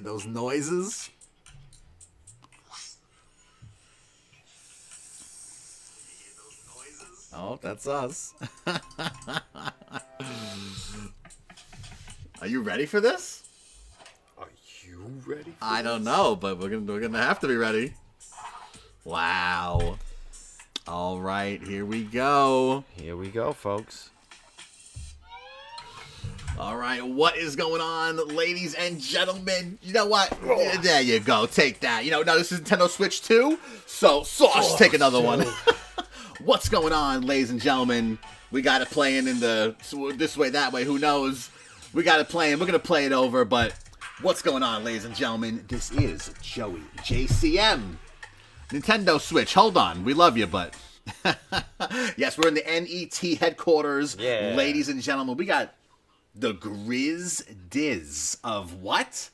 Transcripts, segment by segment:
those noises? Oh, that's us. Are you ready for this? Are you ready for I don't know, but we're gonna have to be ready. Wow. All right, here we go. Here we go, folks. All right, what is going on, ladies and gentlemen? You know what? Yeah, there you go. Take that. You know, now this is Nintendo Switch 2, so Sauce, take another one. What's going on, ladies and gentlemen? We got it playing in the this way, that way. Who knows? We got it playing. We're gonna play it over, but what's going on, ladies and gentlemen? This is Joey JcM. Nintendo Switch. Hold on, we love you, but yes, we're in the NET headquarters, ladies and gentlemen. We got the GrizDiS of what?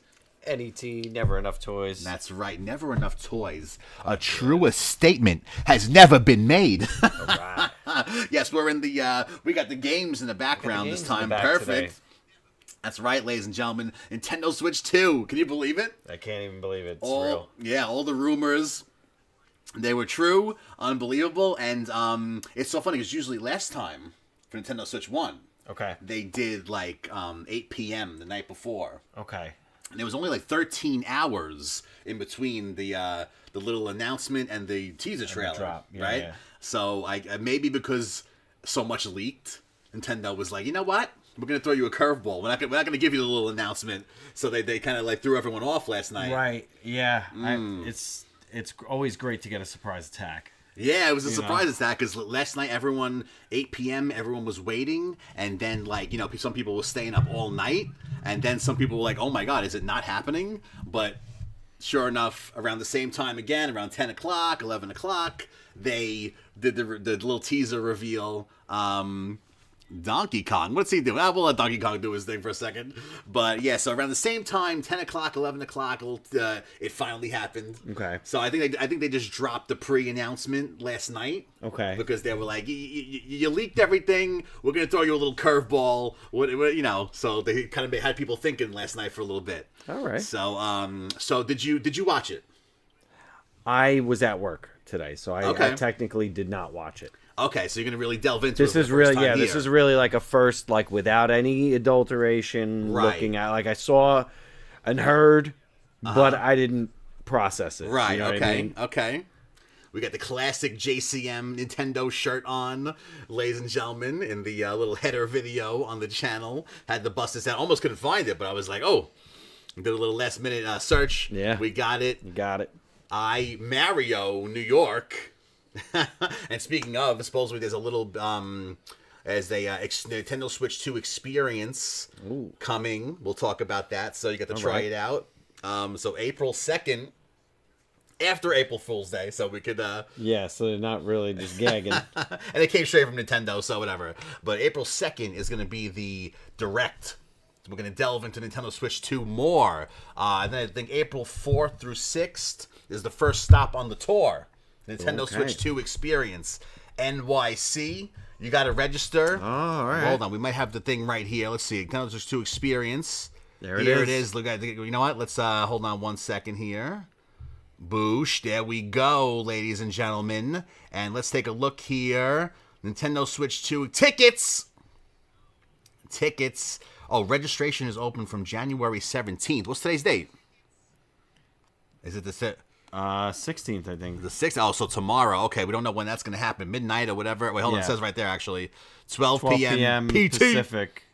NET, Never Enough Toys. That's right, never enough toys. A truest statement has never been made. All right. Yes, we're in the, we got the games in the background this time. Perfect. Today. That's right, ladies and gentlemen. Nintendo Switch 2. Can you believe it? I can't even believe it. It's real. real. Yeah, all the rumors, they were true, unbelievable, and it's so funny because usually last time for Nintendo Switch 1, okay, they did like 8 p.m. the night before. Okay. And it was only like 13 hours in between the little announcement and the teaser trailer, drop. Yeah, right? yeah. So I maybe because so much leaked, Nintendo was like, you know what? We're gonna throw you a curveball. We're not gonna give you the little announcement. So they kind of like threw everyone off last night. Right. Yeah. It's always great to get a surprise attack. Yeah, it was a surprise attack because last night 8 p.m. everyone was waiting, and then like some people were staying up all night, and then some people were like, oh my god, is it not happening? But sure enough, around the same time again, around 10 o'clock, 11 o'clock, they did the little teaser reveal. Donkey Kong, what's he doing? We'll let Donkey Kong do his thing for a second. But yeah, so around the same time, 10 o'clock, 11 o'clock, it finally happened. Okay. So I think they just dropped the pre-announcement last night. Okay. Because they were like, you leaked everything. We're gonna throw you a little curveball. What. So they kind of had people thinking last night for a little bit. All right. So did you watch it? I was at work today, so I technically did not watch it. Okay, so you're gonna really delve into this. It Is really This is really like a first, like without any adulteration, looking at. Like I saw and heard, but I didn't process it. Right. You know what I mean? Okay. We got the classic JcM Nintendo shirt on, ladies and gentlemen, in the little header video on the channel. Had to bust this out. Almost couldn't find it, but I was like, oh, did a little last minute search. Yeah. We got it. You got it. Mario, New York. And speaking of, supposedly there's a little Nintendo Switch 2 experience coming. We'll talk about that, so you get to try it out. So April 2nd, after April Fool's Day, so we could so they're not really just gagging. and it came straight from Nintendo, so whatever. But April 2nd is going to be the Direct. So we're going to delve into Nintendo Switch 2 more. And then I think April 4th through 6th is the first stop on the tour. Nintendo Switch 2 Experience, NYC. You got to register. Oh, all right. Hold on, we might have the thing right here. Let's see. Nintendo Switch 2 Experience. Here it is. Look at. You know what? Let's hold on 1 second here. Boosh. There we go, ladies and gentlemen. And let's take a look here. Nintendo Switch 2 tickets. Oh, registration is open from January 17th. What's today's date? Is it the 16th, I think. The 6th? Oh, so tomorrow. Okay, we don't know when that's going to happen. Midnight or whatever. Wait, hold on. It says right there, actually. 12 p.m. PT. Pacific.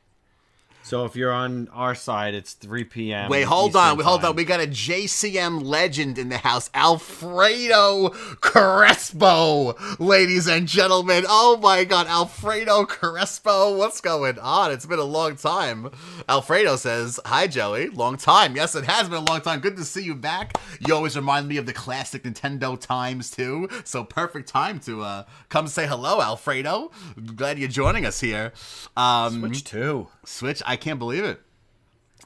So if you're on our side, it's 3 p.m. Wait, hold on. We got a JcM legend in the house. Alfredo Crespo, ladies and gentlemen. Oh, my God. Alfredo Crespo. What's going on? It's been a long time. Alfredo says, hi, Joey. Long time. Yes, it has been a long time. Good to see you back. You always remind me of the classic Nintendo times, too. So perfect time to come say hello, Alfredo. Glad you're joining us here. Switch 2. Switch, I can't believe it,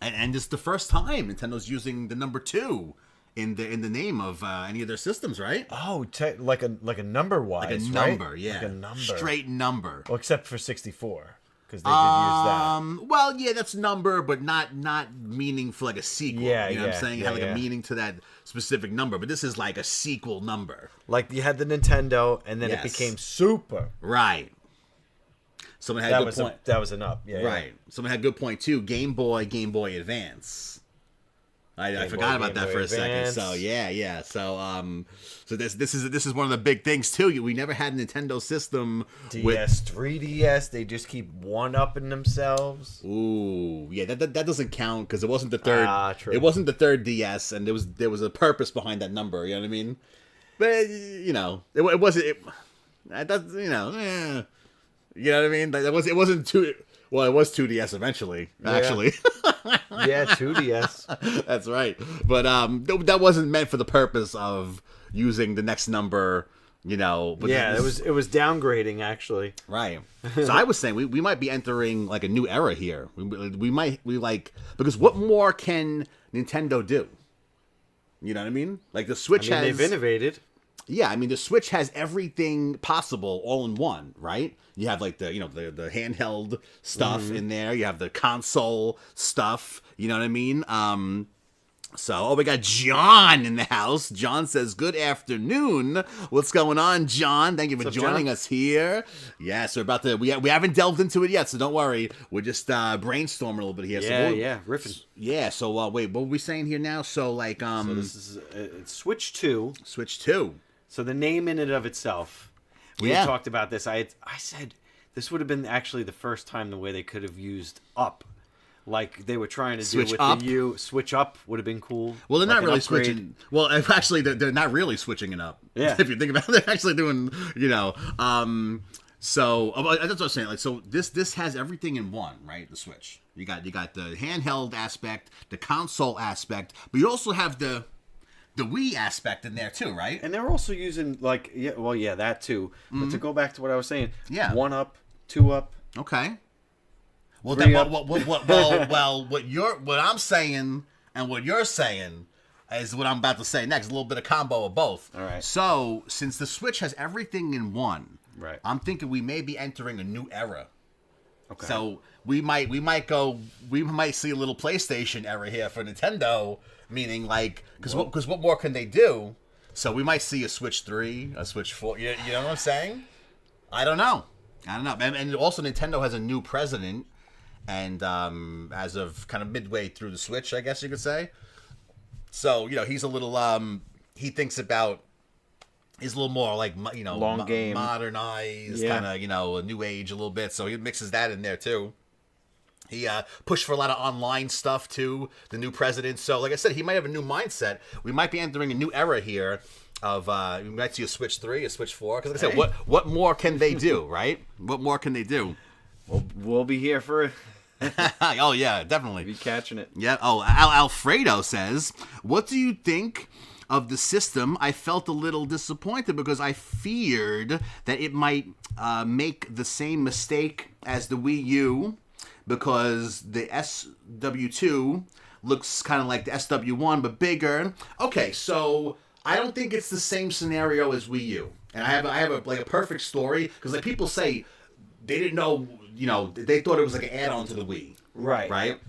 and it's the first time Nintendo's using the number 2 in the name of any of their systems, right? Oh, like a number wise, like a number, right? yeah, like a number, straight number. Well, except for 64, Because they did use that. Well, yeah, that's number, but not meaning for like a sequel. Yeah, you know what I'm yeah, saying? It yeah, had like yeah. a meaning to that specific number, but this is like a sequel number. Like you had the Nintendo, and then Yes. it became Super. Right. Someone had That a good was point. that was an up. Yeah, Right. Someone had a good point too. Game Boy Advance. I forgot about that for a second. So yeah. So this is one of the big things too. We never had a Nintendo system with. DS, 3DS. They just keep one upping themselves. Ooh, yeah, that doesn't count because it wasn't the third. True. It wasn't the third DS, and there was a purpose behind that number. You know what I mean? But you know, it wasn't. That does, you know. You know what I mean? It wasn't two. Well, it was 2DS eventually. Actually. Yeah, 2DS. That's right. But that wasn't meant for the purpose of using the next number, you know. But Yeah, it was downgrading actually. right. So I was saying we might be entering like a new era here. We like because what more can Nintendo do? You know what I mean? Like the Switch They've innovated. Yeah, I mean the Switch has everything possible all in one, right? You have like the handheld stuff in there. You have the console stuff. You know what I mean? So we got John in the house. John says, "Good afternoon. What's going on, John? Thank you for joining us here." Yes, we're about to. We haven't delved into it yet, so don't worry. We're just brainstorming a little bit here. Riffing. Yeah. So wait, what were we saying here now? So like So this is it's Switch 2. Switch 2. So the name in and of itself. We had talked about this. I said this would have been actually the first time the way they could have used up. Like they were trying to Switch do with up? the U. Switch up would have been cool. Well, they're Like not an really upgrade. switching. Well, actually, they're not really switching it up. Yeah. If you think about it, they're actually doing, you know. So that's what I'm saying. Like, so this has everything in one, right? The Switch. You got the handheld aspect, the console aspect, but you also have the Wii aspect in there too, right? And they're also using that too. But to go back to what I was saying, 1 up, 2 up. Okay. Well, Three then, up. what I'm saying and what you're saying is what I'm about to say next. A little bit of combo of both. All right. So, since the Switch has everything in one, Right. I'm thinking we may be entering a new era. Okay. So we might see a little PlayStation era here for Nintendo, meaning like because what more can they do? So we might see a Switch 3, a Switch 4. You know what I'm saying? I don't know. And also Nintendo has a new president. And as of kind of midway through the Switch, I guess you could say. So, you know, he's a little, he's a little more like, you know, Long game. modernized, Yeah. kind of, you know, a new age a little bit. So he mixes that in there too. He pushed for a lot of online stuff too, the new president. So, like I said, he might have a new mindset. We might be entering a new era here of, we might see a Switch 3, a Switch 4. Because like I said, what more can they do, right? What more can they do? We'll be here for it. Oh, yeah, definitely. Be catching it. Yeah. Oh, Alfredo says, "What do you think of the system? I felt a little disappointed because I feared that it might make the same mistake as the Wii U because the SW2 looks kind of like the SW1 but bigger." Okay, so I don't think it's the same scenario as Wii U, and I have a perfect story because like people say they didn't know. You know, they thought it was like an add-on to the Wii. Right. Right?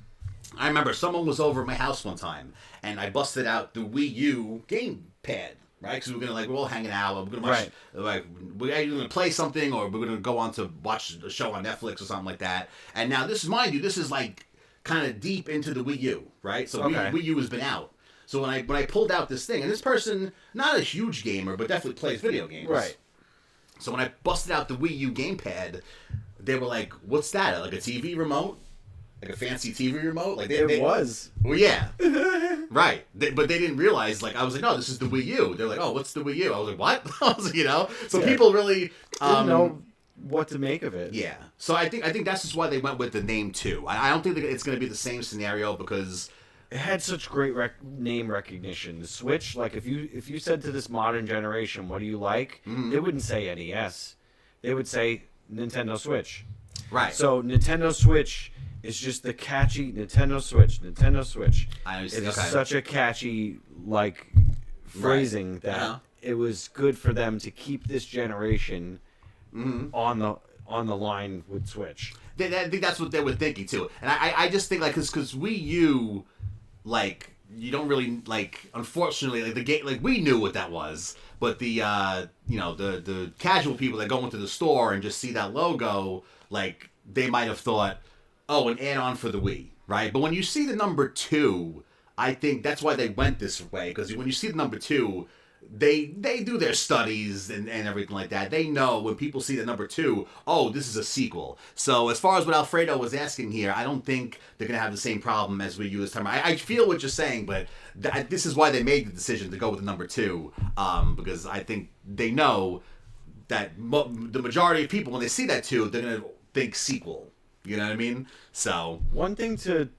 I remember someone was over at my house one time, and I busted out the Wii U game pad, right? Because we're all hanging out. We're gonna watch, we're either gonna play something, or we're gonna go on to watch a show on Netflix or something like that. And now this is like kind of deep into the Wii U, right? So Wii U has been out. So when I pulled out this thing, and this person, not a huge gamer, but definitely plays video games. Right. So when I busted out the Wii U gamepad, they were like, "What's that? Like a TV remote? Like a fancy TV remote?" Like It was. Well, yeah, right. But they didn't realize. Like I was like, "No, this is the Wii U." They're like, "Oh, what's the Wii U?" I was like, "What?" I was like, you know. So people really Didn't know what to make of it. Yeah. So I think that's just why they went with the name 2. I don't think that it's going to be the same scenario because It had such great name recognition. The Switch, like if you said to this modern generation, "What do you like?" They wouldn't say NES. They would say Nintendo Switch. right. So Nintendo Switch is just the catchy Nintendo Switch. Nintendo Switch. I understand. It's Okay. such a catchy phrasing that Yeah. it was good for them to keep this generation on on the line would switch. I think that's what they were thinking too, and I just think like because Wii U, like you don't really like. Unfortunately, like the game, like we knew what that was, but the the casual people that go into the store and just see that logo, like they might have thought, oh, an add-on for the Wii, right? But when you see the number 2, I think that's why they went this way, because when you see the number 2. They do their studies and everything like that. They know when people see the number 2, oh, this is a sequel. So as far as what Alfredo was asking here, I don't think they're going to have the same problem as Wii U this time. I feel what you're saying, but this is why they made the decision to go with the number 2, because I think they know that the majority of people, when they see that 2, they're going to think sequel. You know what I mean? So one thing to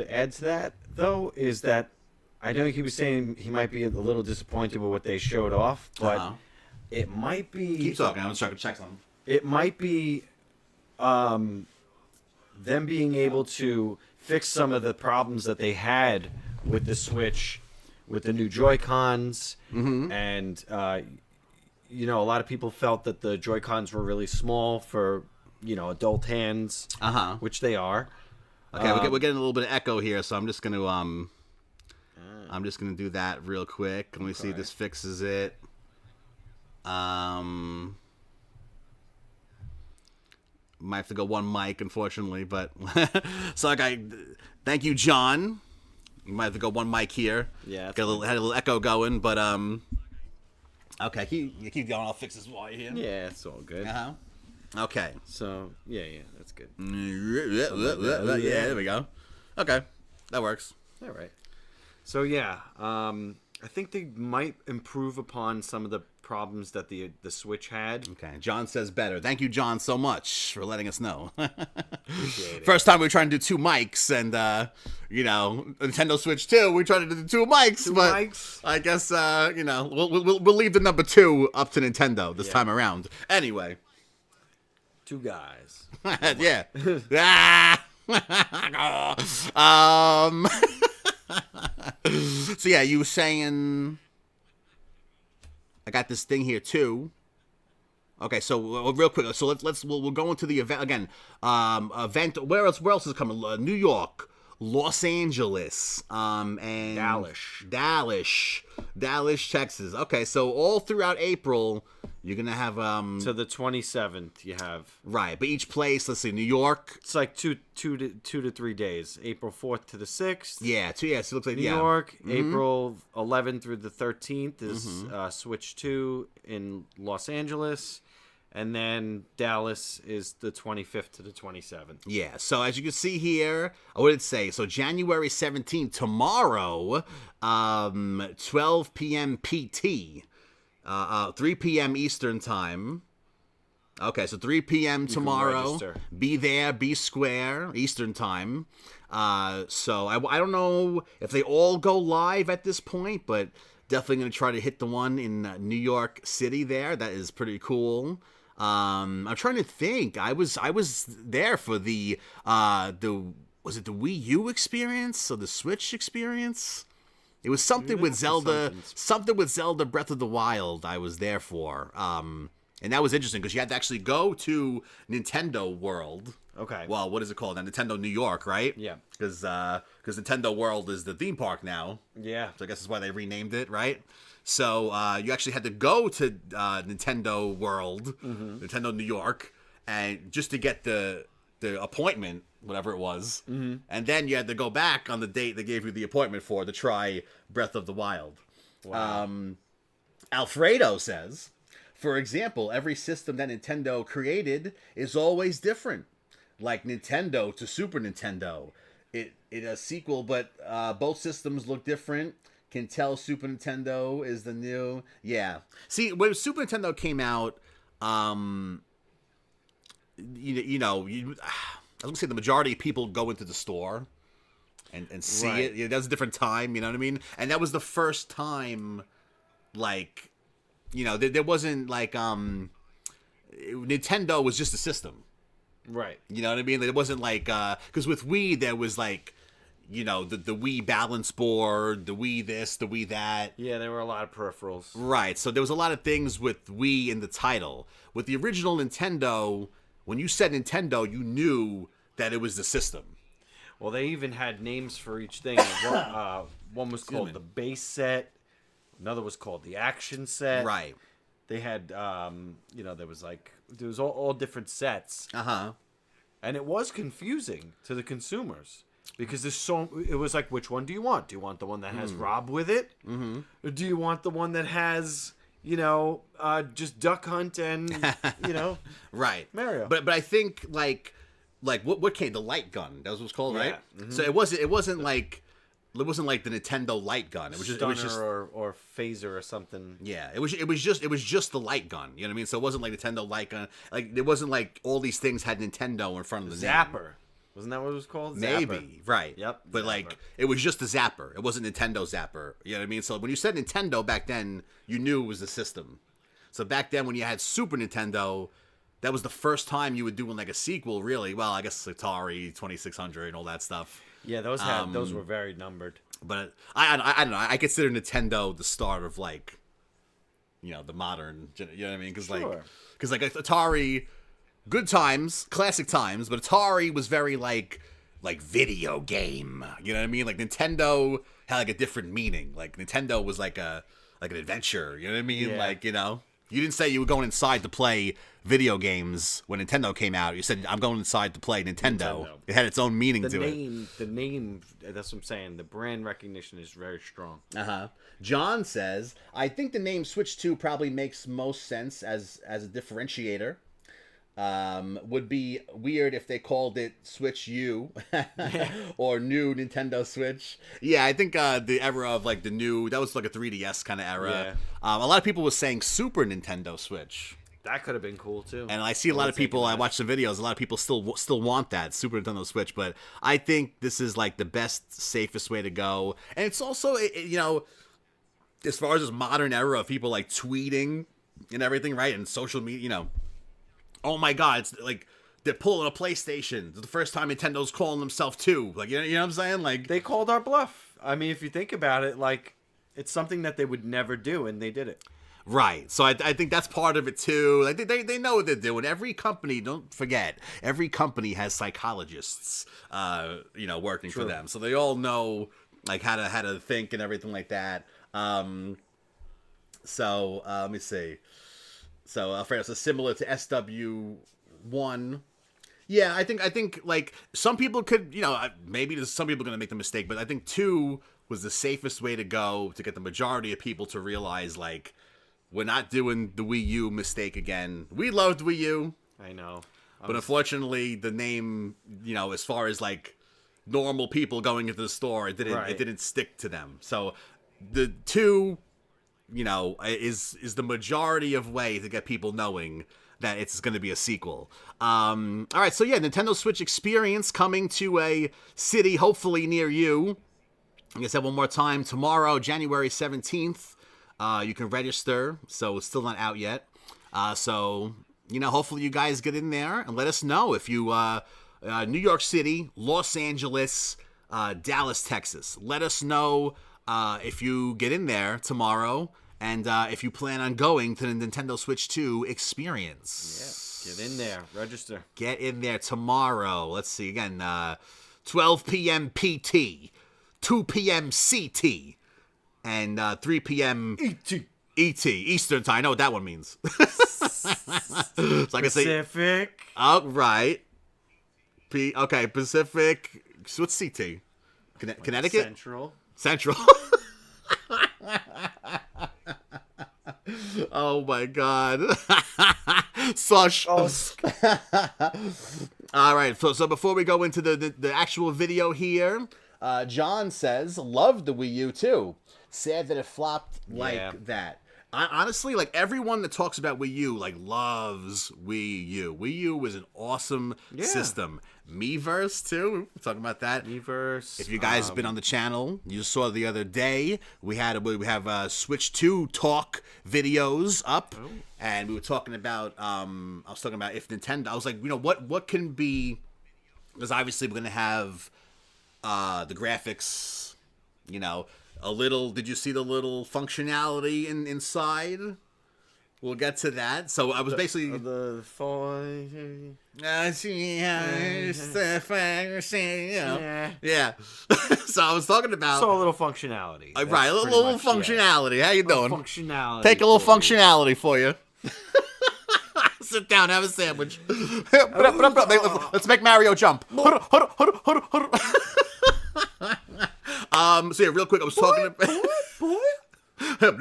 add to that, though, is that I know he was saying he might be a little disappointed with what they showed off, but it might be... Keep talking. I'm just trying to check something. It might be them being able to fix some of the problems that they had with the Switch, with the new Joy-Cons, and, a lot of people felt that the Joy-Cons were really small for, adult hands, which they are. Okay, we're getting a little bit of echo here, so I'm just going to... I'm just going to do that real quick. Let me see if this fixes it. Might have to go one mic, unfortunately, but... so, thank you, John. You might have to go one mic here. Yeah. Had a little echo going, but... Okay, keep going. I'll fix this while you're here. Yeah, it's all good. Okay. So, yeah, that's good. Yeah, there we go. Okay, that works. All right. So yeah, I think they might improve upon some of the problems that the Switch had. Okay, John says better. Thank you, John, so much for letting us know. Appreciate it. First time we were trying to do 2 mics, and Nintendo Switch 2, we tried to do 2 mics, but I guess we'll leave the number 2 up to Nintendo this time around. Anyway, 2 guys. Yeah. So yeah, you were saying I got this thing here too. Okay, so real quick, so we'll go into the event again. Event. Where else is it coming? New York, Los Angeles, and Dallas, Texas. Okay, so all throughout April, you're gonna have to the 27th. You have right, but each place. Let's see, New York. It's like two to 3 days. April 4th to the 6th. Yeah, so it looks like New York. April 11th through the 13th is Switch 2 in Los Angeles. And then Dallas is the 25th to the 27th. Yeah, so as you can see here, what did it say? So January 17th, tomorrow, 12 p.m. PT, 3 p.m. Eastern Time. Okay, so 3 p.m. tomorrow. Be there, be square, Eastern Time. So I don't know if they all go live at this point, but definitely going to try to hit the one in New York City there. That is pretty cool. I'm trying to think. I was there for the was it the Wii U experience or the Switch experience? It was something with Zelda, Breath of the Wild. I was there for, and that was interesting because you had to actually go to Nintendo World. Okay. Well, what is it called now? Nintendo New York, right? Yeah. Because Nintendo World is the theme park now. Yeah. So I guess that's why they renamed it, right? So you actually had to go to Nintendo World, Nintendo New York, and just to get the appointment, whatever it was, and then you had to go back on the date they gave you the appointment for to try Breath of the Wild. Wow. Alfredo says, for example, every system that Nintendo created is always different. Like Nintendo to Super Nintendo, it a sequel, but both systems look different. Can tell Super Nintendo is the new. Yeah. See, when Super Nintendo came out, I was gonna say the majority of people go into the store and see it. Yeah, that's a different time. You know what I mean? And that was the first time, like, there wasn't like Nintendo was just a system. Right. You know what I mean? It wasn't like because with Wii there was like, you know, the Wii balance board, the Wii this, the Wii that. Yeah, there were a lot of peripherals. Right. So there was a lot of things with Wii in the title. With the original Nintendo, when you said Nintendo, you knew that it was the system. Well, they even had names for each thing. One was called the base set. Another was called the action set. Right. They had, you know, there was all different sets. Uh-huh. And it was confusing to the consumers. Because it was like, which one do you want? Do you want the one that has Rob with it? Mm-hmm. Or do you want the one that has, you know, just Duck Hunt and, you know, right, Mario? But I think like what came, the light gun? That was what it was called, right? Mm-hmm. So it wasn't like the Nintendo light gun. It was just or phaser or something. Yeah, it was just the light gun. You know what I mean? So it wasn't like Nintendo light gun. Like it wasn't like all these things had Nintendo in front of the Zapper. name. Wasn't that what it was called? Maybe, Zapper. right. Yep. But Zapper. like, it was just the Zapper. It wasn't Nintendo Zapper. You know what I mean? So when you said Nintendo back then, you knew it was the system. So back then when you had Super Nintendo, that was the first time you were doing like a sequel, really. Well, I guess Atari 2600 and all that stuff. Yeah, those were very numbered. But I don't know. I consider Nintendo the start of like, you know, the modern, you know what I mean? Because like Atari... Good times, classic times, but Atari was very like video game. You know what I mean? Like Nintendo had like a different meaning. Like Nintendo was like an adventure. You know what I mean? Yeah. Like, you know, you didn't say you were going inside to play video games when Nintendo came out. You said I'm going inside to play Nintendo. It had its own meaning to it. The name. That's what I'm saying. The brand recognition is very strong. John says, I think the name Switch 2 probably makes most sense as a differentiator. Would be weird if they called it Switch U or New Nintendo Switch. Yeah, I think the era of like the new, that was like a 3DS kind of era. Yeah. A lot of people were saying Super Nintendo Switch. That could have been cool too. And I see a lot of people, I watch the videos, a lot of people still want that Super Nintendo Switch, but I think this is like the best, safest way to go. And it's also, you know, as far as this modern era of people like tweeting and everything, right? And social media, you know, oh my God, it's like they're pulling a PlayStation. It's the first time Nintendo's calling themselves two. Like, you know what I'm saying? Like, they called our bluff. I mean, if you think about it, like, it's something that they would never do, and they did it. Right. So I think that's part of it too. Like they know what they're doing. Every company, don't forget, every company has psychologists, you know, working for them. So they all know like how to think and everything like that. So let me see. So Alfredo says similar to SW1. Yeah, I think like some people could, you know, maybe there's some people are gonna make the mistake, but I think 2 was the safest way to go to get the majority of people to realize like we're not doing the Wii U mistake again. We loved Wii U. I know. But unfortunately the name, you know, as far as like normal people going into the store, it didn't stick to them. So the 2, you know, is the majority of way to get people knowing that it's going to be a sequel. All right, so yeah, Nintendo Switch Experience coming to a city hopefully near you. Like I said one more time, tomorrow, January 17th, you can register, so it's still not out yet. So, you know, hopefully you guys get in there and let us know if you, New York City, Los Angeles, Dallas, Texas. Let us know if you get in there tomorrow, and if you plan on going to the Nintendo Switch 2 experience. Yeah, get in there. Register. Get in there tomorrow. Let's see, again, 12 p.m. PT, 2 p.m. CT, and 3 p.m. ET, Eastern Time. I know what that one means. So I can say Pacific. Oh, right. Okay, Pacific. So what's CT? Connecticut? Central. Oh my God. Sush. Oh. All right. So before we go into the actual video here, John says, loved the Wii U too. Sad that it flopped like that. Honestly, like everyone that talks about Wii U, like loves Wii U. Wii U was an awesome system. Miiverse too. We're talking about that. Miiverse. If you guys have been on the channel, you saw the other day we have Switch 2 talk videos up, and we were talking about. I was talking about if Nintendo. I was like, you know what can be, because obviously we're gonna have the graphics, you know, a little. Did you see the little functionality inside? We'll get to that. So I was basically the yeah. So I was talking about a little functionality. right, a little functionality. How you doing? Functionality. Take a little functionality for you. Sit down, have a sandwich. Let's make Mario jump. So yeah, real quick, I was talking about. But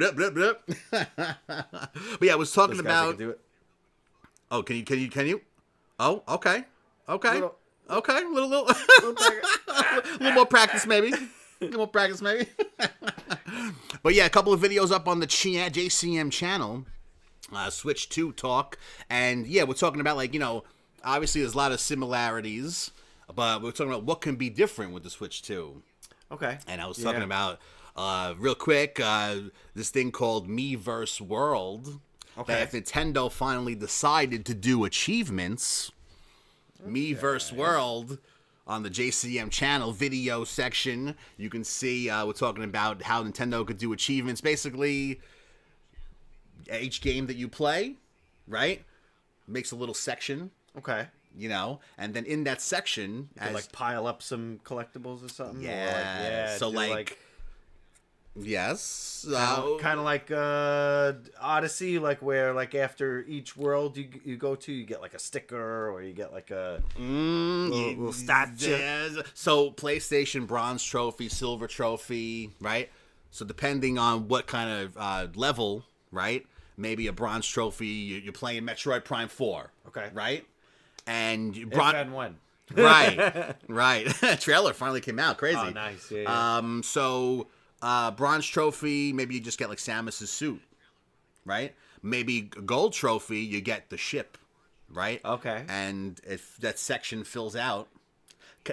yeah, I was talking about. Do it. Oh, can you? Oh, okay. Little- Okay, little more practice maybe. A little more practice maybe. But yeah, a couple of videos up on the JcM channel. Switch 2 talk, and yeah, we're talking about, like, you know, obviously there's a lot of similarities, but we're talking about what can be different with the Switch 2. Okay. And I was talking about real quick this thing called Miiverse World. Okay. That if Nintendo finally decided to do achievements, Miiverse World on the JcM channel video section, you can see we're talking about how Nintendo could do achievements. Basically, each game that you play, right, makes a little section, Okay. you know, and then in that section, To, like, pile up some collectibles or something. yeah, Or so do, like yes, kind of like Odyssey, like where like after each world you go to, you get like a sticker or you get like a little statue. yeah. So PlayStation Bronze Trophy, Silver Trophy, right? So depending on what kind of level, right? Maybe a Bronze Trophy, you're playing Metroid Prime 4. Okay. Right? And If and when. right. Trailer finally came out. Crazy. Oh, nice. Yeah. So Bronze Trophy, maybe you just get like Samus's suit, right? Maybe Gold Trophy, you get the ship, right? Okay. And if that section fills out,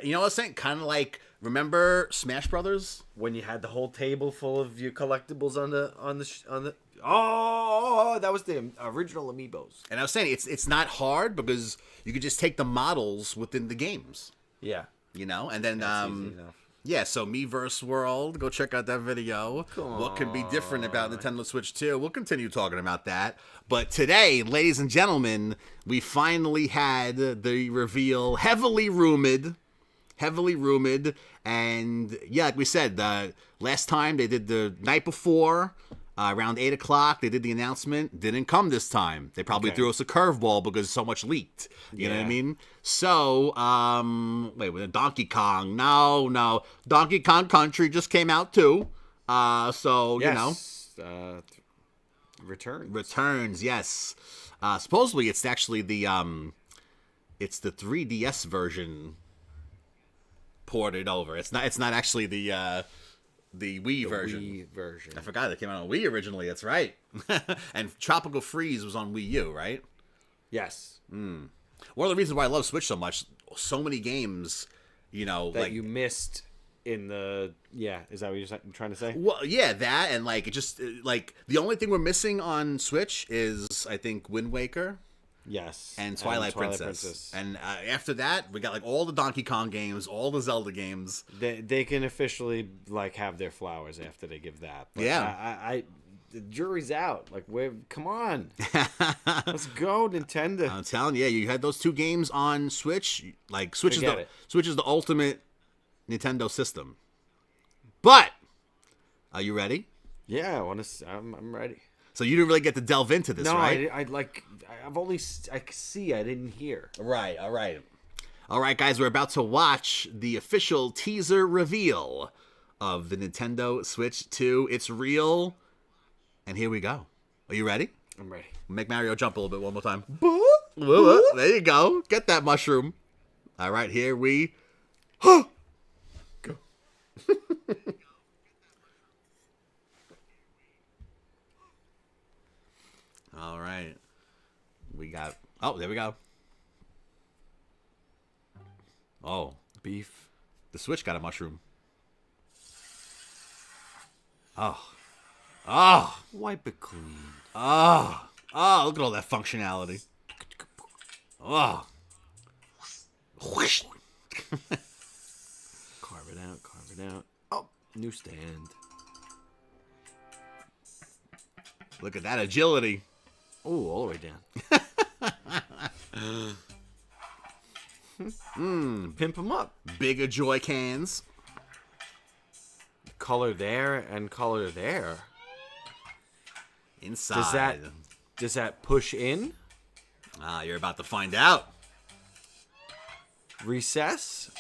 you know what I'm saying? Kind of like, remember Smash Brothers? When you had the whole table full of your collectibles on the oh, that was the original amiibos. And I was saying it's not hard because you could just take the models within the games, Yeah. you know, and then That's easy enough. yeah, so Miiverse World, go check out that video. What can be different about Nintendo Switch 2? We'll continue talking about that. But today, ladies and gentlemen, we finally had the reveal, heavily rumored, and yeah, like we said, last time they did the night before, around 8 o'clock, they did the announcement. Didn't come this time. They probably threw us a curveball because so much leaked. You know what I mean? So, wait, with Donkey Kong. No. Donkey Kong Country just came out too. So, Yes. you know. Returns. Yes. Supposedly it's actually the 3DS version ported over. It's not actually the Wii version. Wii version. I forgot it came out on Wii originally. That's right. And Tropical Freeze was on Wii U, right? Yes. One of the reasons why I love Switch so much, so many games, you know, That like you missed in the is that what you're trying to say? well, yeah, that and like it just like the only thing we're missing on Switch is I think Wind Waker. Yes. And Twilight Princess. And after that, we got like all the Donkey Kong games, all the Zelda games. They can officially like have their flowers after they give that. But Yeah. I the jury's out. Like, come on, let's go, Nintendo. I'm telling you, you had those two games on Switch. Like Switch Forget Switch is the ultimate Nintendo system. But are you ready? Yeah, I'm ready. So you didn't really get to delve into this, No, right? I've only I didn't hear. Right, all right, guys, we're about to watch the official teaser reveal of the Nintendo Switch 2. It's real, and here we go. Are you ready? I'm ready. Make Mario jump a little bit one more time. Boop, There you go. Get that mushroom. All right, here we go. All right. We got... Oh, there we go. Oh. beef. The Switch got a mushroom. Oh. Wipe it clean. Oh, look at all that functionality. Oh. Carve it out. Moving out. Oh, new stand. Look at that agility. Oh, all the way down. Pimp them up. Bigger Joy-Cons. Color there and color there. Inside. Does that push in? You're about to find out. Recess?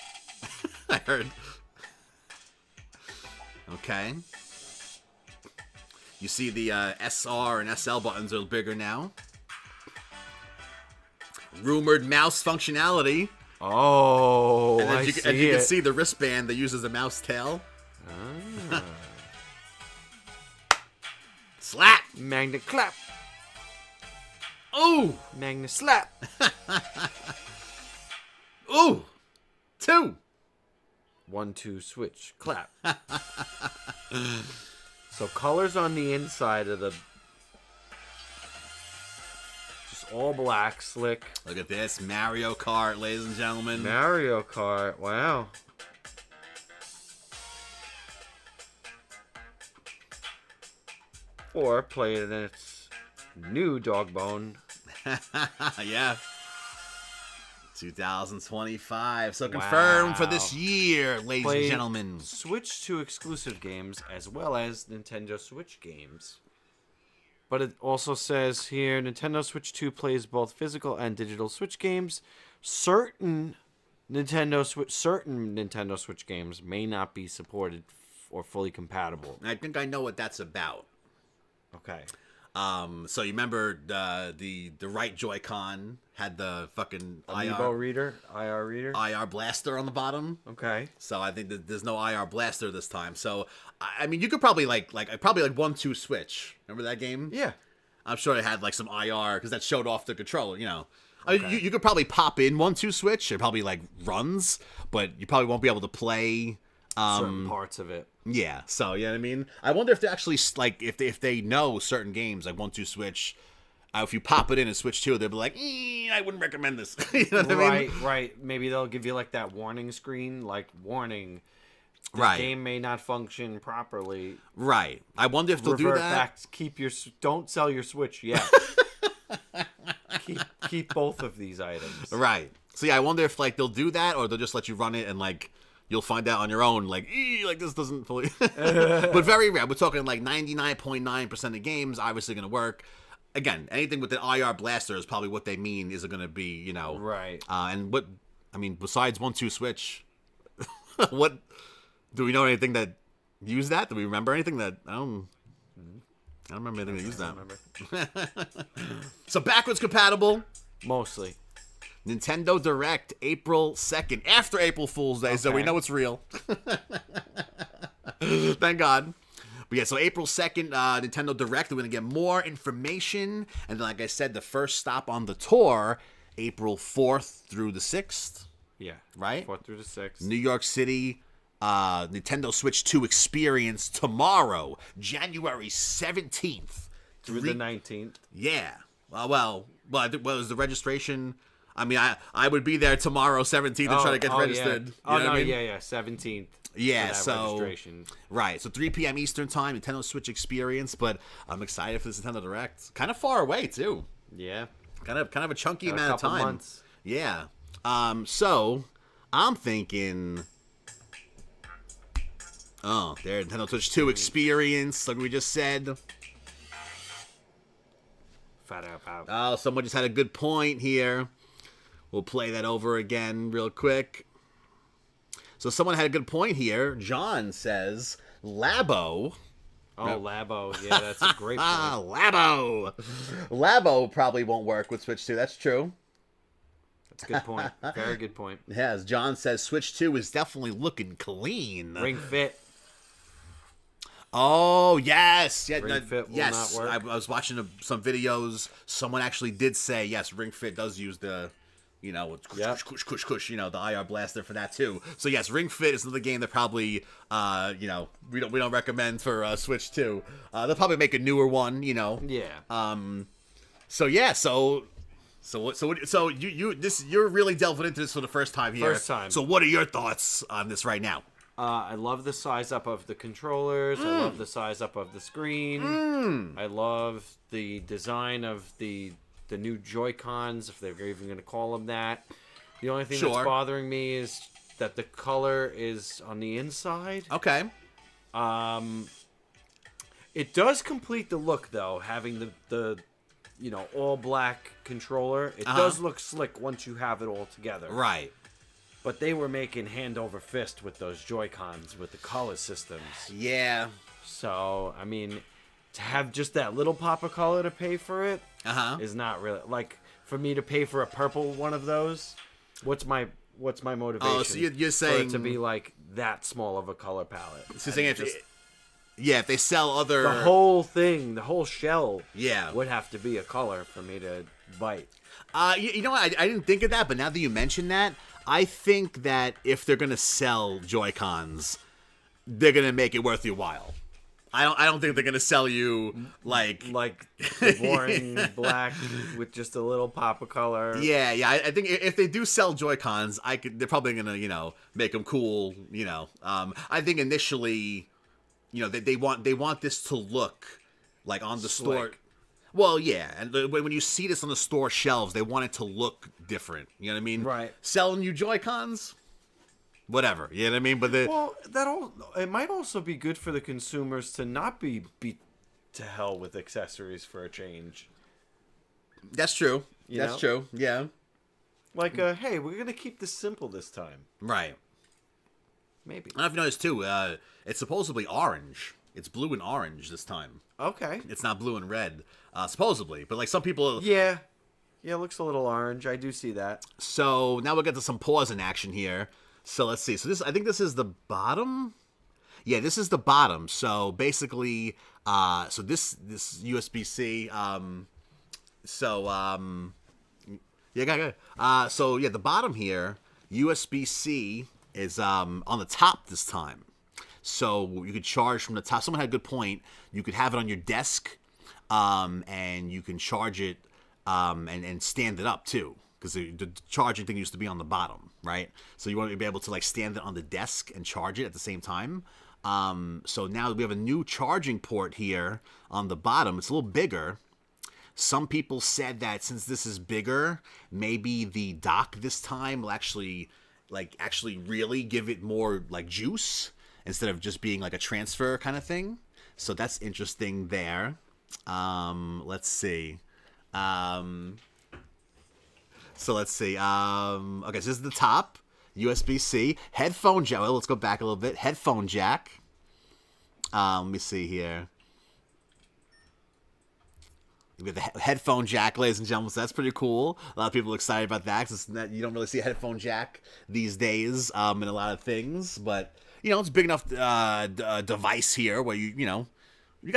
I heard. Okay. You see the SR and SL buttons are bigger now. Rumored mouse functionality. Oh, And I as you, see as you it. can see, the wristband that uses a mouse tail. Slap! Magnet clap. Ooh! Magnet slap. Ooh! 2! 1, 2, switch. Clap. So colors on the inside of the... Just all black, slick. Look at this. Mario Kart, ladies and gentlemen. Mario Kart. Wow. Or play it in its new dog bone. Yeah. 2025. So confirmed for this year, ladies Play and gentlemen. Switch 2 exclusive games as well as Nintendo Switch games. But it also says here Nintendo Switch 2 plays both physical and digital Switch games. Certain Nintendo Switch games may not be supported or fully compatible. I think I know what that's about. Okay. So you remember the right Joy-Con had the fucking Amiibo reader, IR reader. IR blaster on the bottom. Okay. So I think that there's no IR blaster this time. So I mean, you could probably like 1-2 switch. Remember that game? Yeah. I'm sure it had like some IR because that showed off the controller. You know, Okay. you could probably pop in 1-2 switch. It probably like runs, but you probably won't be able to play Certain parts of it. Yeah, so you know what I mean. I wonder if they actually like if they know certain games like 1-2 switch. If you pop it in and switch 2, they'll be like, I wouldn't recommend this. You know what I mean? Right. Maybe they'll give you like that warning screen, like warning. The Right. game may not function properly. Right. I wonder if they'll do Revert that. back. Don't sell your Switch yet. keep both of these items. Right. So yeah, I wonder if like they'll do that or they'll just let you run it and like you'll find out on your own like this doesn't fully. But very rare. We're talking like 99.9% of games obviously going to work. Again, anything with the IR blaster is probably what they mean is going to be, you know. Right. And what I mean besides 1-2 switch, what do we know anything that use that? Do we remember anything that I don't remember anything that used that. So backwards compatible. Mostly. Nintendo Direct, April 2nd, after April Fool's Day, so we Okay. know it's real. Thank God. But yeah, so April 2nd, Nintendo Direct, we're going to get more information. And then, like I said, the first stop on the tour, April 4th through the 6th, Yeah. right? 4th through the 6th. New York City, Nintendo Switch 2 experience tomorrow, January 17th. Through the 19th. Yeah. Well, I think, was the registration... I mean, I would be there tomorrow, 17th, and try to get registered. Yeah. You know what I mean? Yeah, 17th. Yeah, for that so registration. right, so 3 p.m. Eastern time, Nintendo Switch experience. But I'm excited for this Nintendo Direct. Kind of far away too. Yeah. Kind of a chunky Got a amount of couple time. months. Yeah. So I'm thinking. Oh, there, Nintendo Switch 2 experience, like we just said. Fat out. Oh, someone just had a good point here. We'll play that over again real quick. So someone had a good point here. John says, Labo. Oh, Labo. Yeah, that's a great point. Labo. Labo probably won't work with Switch 2. That's true. That's a good point. Very good point. Yeah, as John says, Switch 2 is definitely looking clean. Ring Fit. Oh, yes. Yeah, Ring Fit will yes. not work. I was watching some videos. Someone actually did say, yes, Ring Fit does use the... You know, kush, you know, the IR blaster for that too. So yes, Ring Fit is another game that probably, you know, we don't recommend for Switch 2. They'll probably make a newer one, you know. Yeah. So yeah, so you're really delving into this for the first time here. First time. So what are your thoughts on this right now? I love the size up of the controllers. I love the size up of the screen. I love the design of the new Joy-Cons, if they're even going to call them that. The only thing that's bothering me is that the color is on the inside. Okay. It does complete the look, though, having the all black controller. It does look slick once you have it all together. Right. But they were making hand over fist with those Joy-Cons with the color systems. Yeah. So, I mean, to have just that little pop of color to pay for it is not really like for me to pay for a purple one of those. What's my motivation? Oh, so you're saying for it to be like that small of a color palette? So you're saying if they sell other the whole thing, the whole shell, yeah, would have to be a color for me to bite. You know what? I didn't think of that, but now that you mention that, I think that if they're gonna sell Joy-Cons, they're gonna make it worth your while. I don't think they're gonna sell you like the boring black with just a little pop of color. Yeah. I think if they do sell Joy-Cons, they're probably gonna make them cool. I think initially, they want this to look like on the Slick. store. Well, yeah, and when you see this on the store shelves, they want it to look different. You know what I mean? Right. Selling you Joy-Cons, whatever. You know what I mean? But it might also be good for the consumers to not be beat to hell with accessories for a change. That's true. That's true. Yeah. Like, hey, we're gonna keep this simple this time. Right. Maybe. I don't know if you noticed too. It's supposedly orange. It's blue and orange this time. Okay. It's not blue and red, supposedly. But like some people. Yeah. Yeah, it looks a little orange. I do see that. So now we'll get to some pause in action here. So let's see. So I think this is the bottom. Yeah, this is the bottom. So basically, so this USB-C. So the bottom here, USB-C is on the top this time. So you could charge from the top. Someone had a good point. You could have it on your desk, and you can charge it and stand it up too. Because the charging thing used to be on the bottom, right? So you want to be able to like stand it on the desk and charge it at the same time. So now we have a new charging port here on the bottom. It's a little bigger. Some people said that since this is bigger, maybe the dock this time will actually really give it more like juice instead of just being like a transfer kind of thing. So that's interesting there. Let's see. Okay, so this is the top. USB-C. Headphone jack. Well, let's go back a little bit. Headphone jack. Let me see here. We have the headphone jack, ladies and gentlemen. So that's pretty cool. A lot of people are excited about that because you don't really see a headphone jack these days in a lot of things. But, it's a big enough device here where you got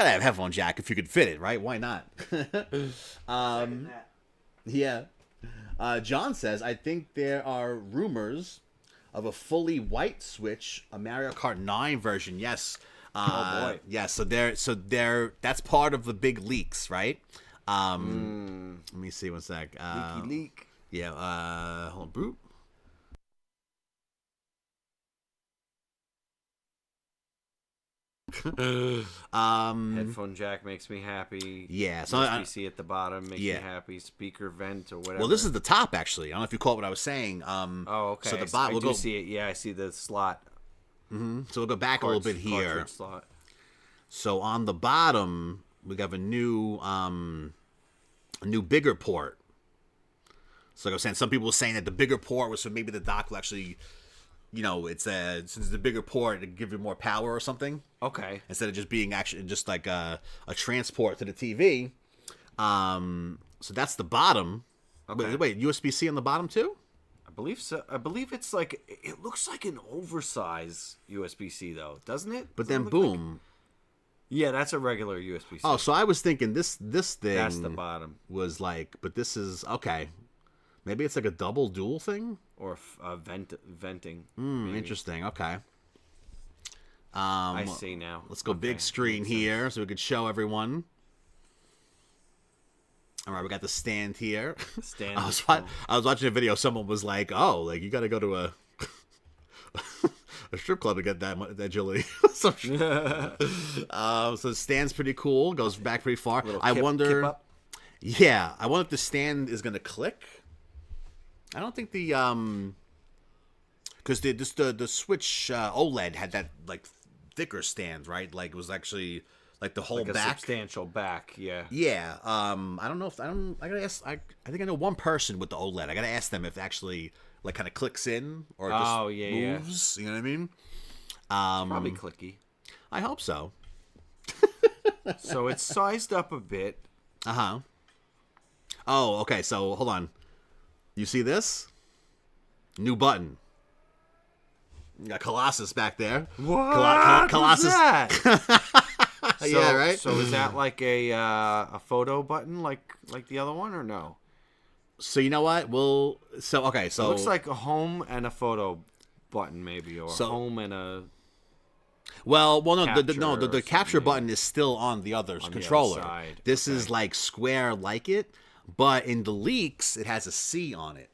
to have a headphone jack if you could fit it, right? Why not? Yeah. John says, I think there are rumors of a fully white Switch, a Mario Kart 9 version. Yes. Oh boy. Yeah, so that's part of the big leaks, right? Let me see one sec. Leaky leak. Yeah, hold on, Brute. Headphone jack makes me happy. Yeah, so USB-C at the bottom makes me happy. Speaker vent or whatever. Well, this is the top actually. I don't know if you caught what I was saying. Okay. So the bottom. I do see it. Yeah, I see the slot. Mm-hmm. So we'll go back a little bit here. Slot. So on the bottom, we have a new bigger port. So like I was saying, some people were saying that the bigger port was so maybe the dock will actually, since it's the bigger port, it'll give you more power or something. Okay. Instead of just being actually just like a transport to the TV. So that's the bottom. Okay. Wait, USB-C on the bottom too? I believe so. I believe it's like it looks like an oversized USB-C though, doesn't it? But then boom. Yeah, that's a regular USB-C. Oh, so I was thinking this thing. That's the bottom. Was like, but this is okay. Maybe it's like a double dual thing or venting. Interesting. Okay. I see now. Let's go big screen here so we could show everyone. All right, we got the stand here. Stand. I was watching a video. Someone was like, "Oh, like you got to go to a strip club to get that agility. So the stand's pretty cool. Goes back pretty far. I wonder. Kip up. Yeah, I wonder if the stand is gonna click. I don't think the because the Switch OLED had that like thicker stand, right? Like it was actually like the whole Like a back. substantial back, yeah. Yeah. I don't know if I gotta ask. I think I know one person with the OLED. I gotta ask them if it actually like kind of clicks in or just moves. You know what I mean? Probably clicky. I hope so. So it's sized up a bit. Uh-huh. Oh, okay. So hold on. You see this? New button. You got Colossus back there. What? Colossus. What's that? Yeah, right? So is that like a photo button like the other one or no? So you know what? It looks So like a home and a photo button maybe, or home and a no, capture the or capture something. button is still on the other On the other controller. side. This Okay. is like square like it, but in the leaks it has a C on it.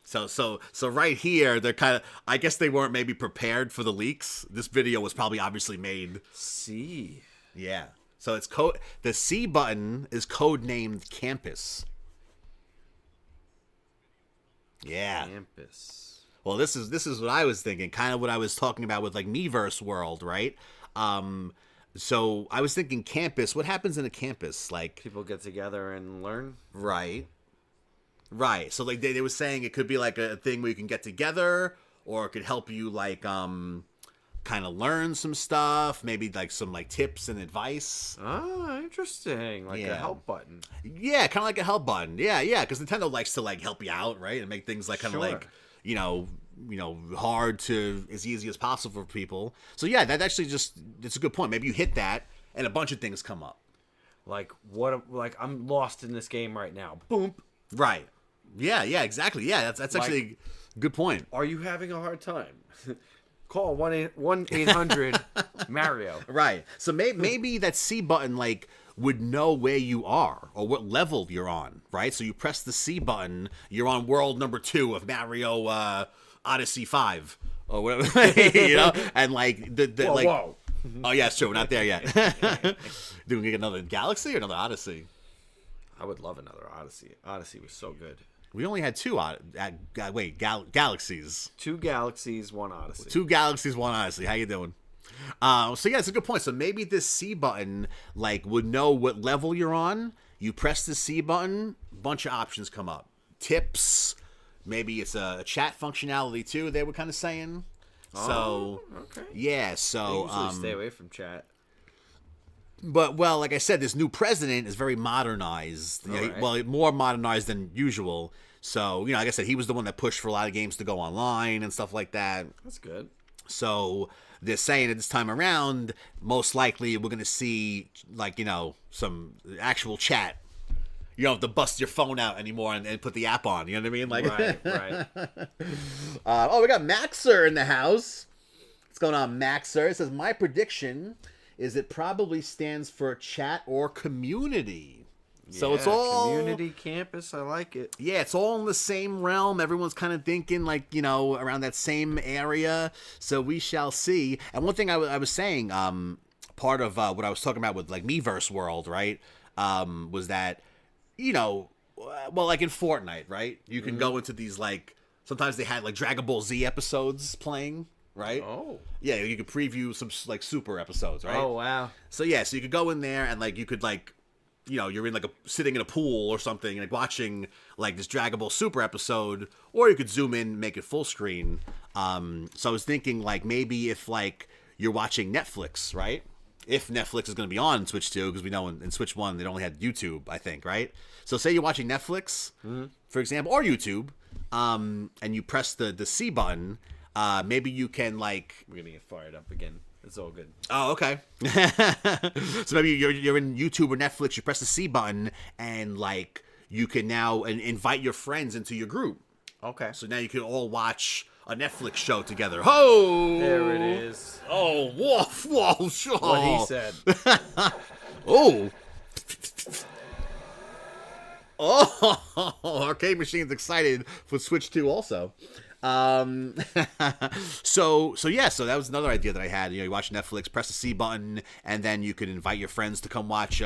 So right here they're kind of, I guess they weren't maybe prepared for the leaks. This video was probably obviously made. C. Yeah. So it's the C button is codenamed Campus. Yeah. Campus. Well, this is what I was thinking, kind of what I was talking about with like Miiverse World, right? So I was thinking campus. What happens in a campus? Like People get together and learn. right. So like they were saying it could be like a thing where you can get together, or it could help you like kind of learn some stuff, maybe like some like tips and advice. Ah, interesting. Like Yeah. a help button. Yeah, kind of like a help button. Yeah, because Nintendo likes to like help you out, right, and make things like kind of Sure. like hard to as easy as possible for people. So yeah, that actually it's a good point. Maybe you hit that, and a bunch of things come up. Like like I'm lost in this game right now. Boom. Right. Yeah, exactly. Yeah, that's actually a good point. Are you having a hard time? Call 1-800 Mario. Right. So maybe that C button like would know where you are or what level you're on, right? So you press the C button, you're on world number 2 of Mario Odyssey 5 or whatever, and like the Whoa, like. whoa. Oh yeah, it's true. We're not there yet. Do we get another Galaxy or another Odyssey? I would love another Odyssey. Odyssey was so good. We only had 2 Galaxies. 2 Galaxies, 1 Odyssey. 2 Galaxies, 1 Odyssey. How you doing? So yeah, it's a good point. So maybe this C button like would know what level you're on. You press the C button, bunch of options come up. Tips, maybe it's a chat functionality too. They were kind of saying. So okay. yeah, so They usually stay away from chat. But well, like I said, this new president is very modernized. Right. Well, more modernized than usual. So like I said, he was the one that pushed for a lot of games to go online and stuff like that. That's good. So they're saying that this time around, most likely we're going to see like some actual chat. You don't have to bust your phone out anymore and put the app on. You know what I mean? Like, Right. we got Maxer in the house. What's going on, Maxer? It says my prediction is it probably stands for chat or community. So it's all community campus. I like it. Yeah, it's all in the same realm. Everyone's kind of thinking like, around that same area. So we shall see. And one thing I was saying, part of what I was talking about with like Miiverse World, right, was that, well, like in Fortnite, right, you can go into these like, sometimes they had like Dragon Ball Z episodes playing. Right? Oh. Yeah, you could preview some like super episodes, right? Oh, wow. So yeah, so you could go in there and like you could like, you're in like sitting in a pool or something, like watching like this Dragon Ball Super episode, or you could zoom in, make it full screen. So I was thinking like maybe if like you're watching Netflix, right? If Netflix is going to be on Switch 2, because we know in Switch 1 they only had YouTube, I think, right? So say you're watching Netflix, for example, or YouTube, and you press the C button. Maybe you can like. We're gonna get fired up again. It's all good. Oh, okay. So maybe you're in YouTube or Netflix. You press the C button, and like you can now invite your friends into your group. Okay. So now you can all watch a Netflix show together. Oh, There it is. Oh, whoa, sure. What he said. Oh. Oh, Arcade Machine's excited for Switch 2 also. So that was another idea that I had. You watch Netflix, press the C button, and then you could invite your friends to come watch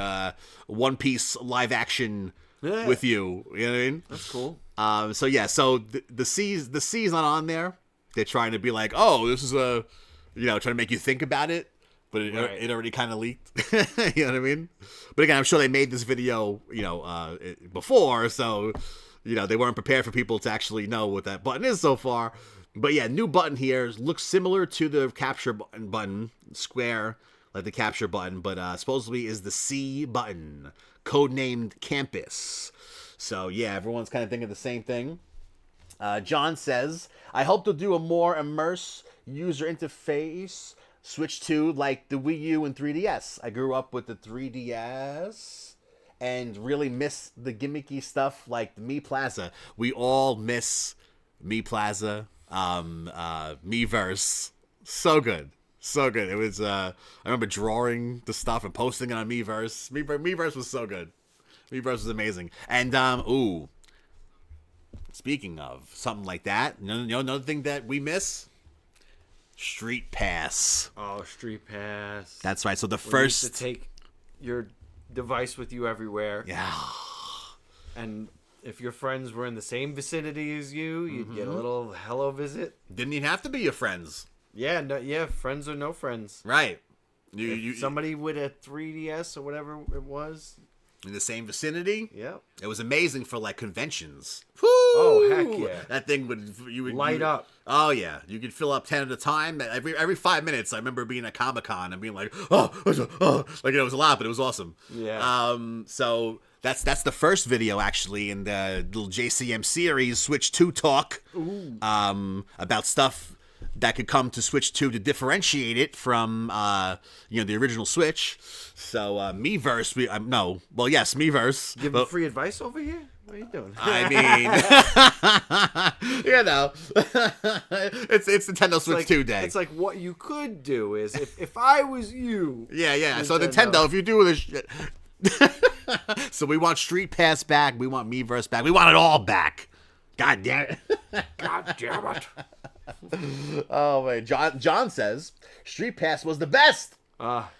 One Piece live action with you. You know what I mean? That's cool. So the C's not on there. They're trying to be like, oh, this is trying to make you think about it. But it already kind of leaked. You know what I mean? But again, I'm sure they made this video, before, so, they weren't prepared for people to actually know what that button is so far. But yeah, new button here. Looks similar to the capture button, square, like the capture button, but supposedly is the C button, codenamed Campus. So yeah, everyone's kind of thinking the same thing. John says, I hope they'll do a more immersive user interface Switch 2 like the Wii U and 3DS. I grew up with the 3DS and really miss the gimmicky stuff like the Mii Plaza. We all miss Mii Plaza, Miiverse. So good. So good. It was, I remember drawing the stuff and posting it on Miiverse. Miiverse was so good. Miiverse was amazing. And, speaking of something like that, another thing that we miss? Street Pass. Oh, Street Pass. That's right. So the When first... you used to take your device with you everywhere. Yeah. And if your friends were in the same vicinity as you, you'd get a little hello visit. Didn't even have to be your friends. Yeah, friends or no friends. Right. Somebody with a 3DS or whatever it was. In the same vicinity. Yep. It was amazing for like conventions. Woo! Oh, heck yeah. That thing would light up. Oh yeah. You could fill up 10 at a time. Every 5 minutes I remember being at Comic-Con and being like, oh, like it was a lot, but it was awesome. Yeah. So that's the first video actually in the little JcM series, Switch 2 talk. Ooh. About stuff that could come to Switch 2 to differentiate it from, the original Switch. So, Miiverse, Miiverse. Giving free advice over here? What are you doing? I mean, it's Nintendo Switch 2 day. It's like what you could do is, if I was you. Yeah. So Nintendo, if you do this shit. So we want Street Pass back. We want Miiverse back. We want it all back. God damn it. God damn it. Oh man, John says Street Pass was the best.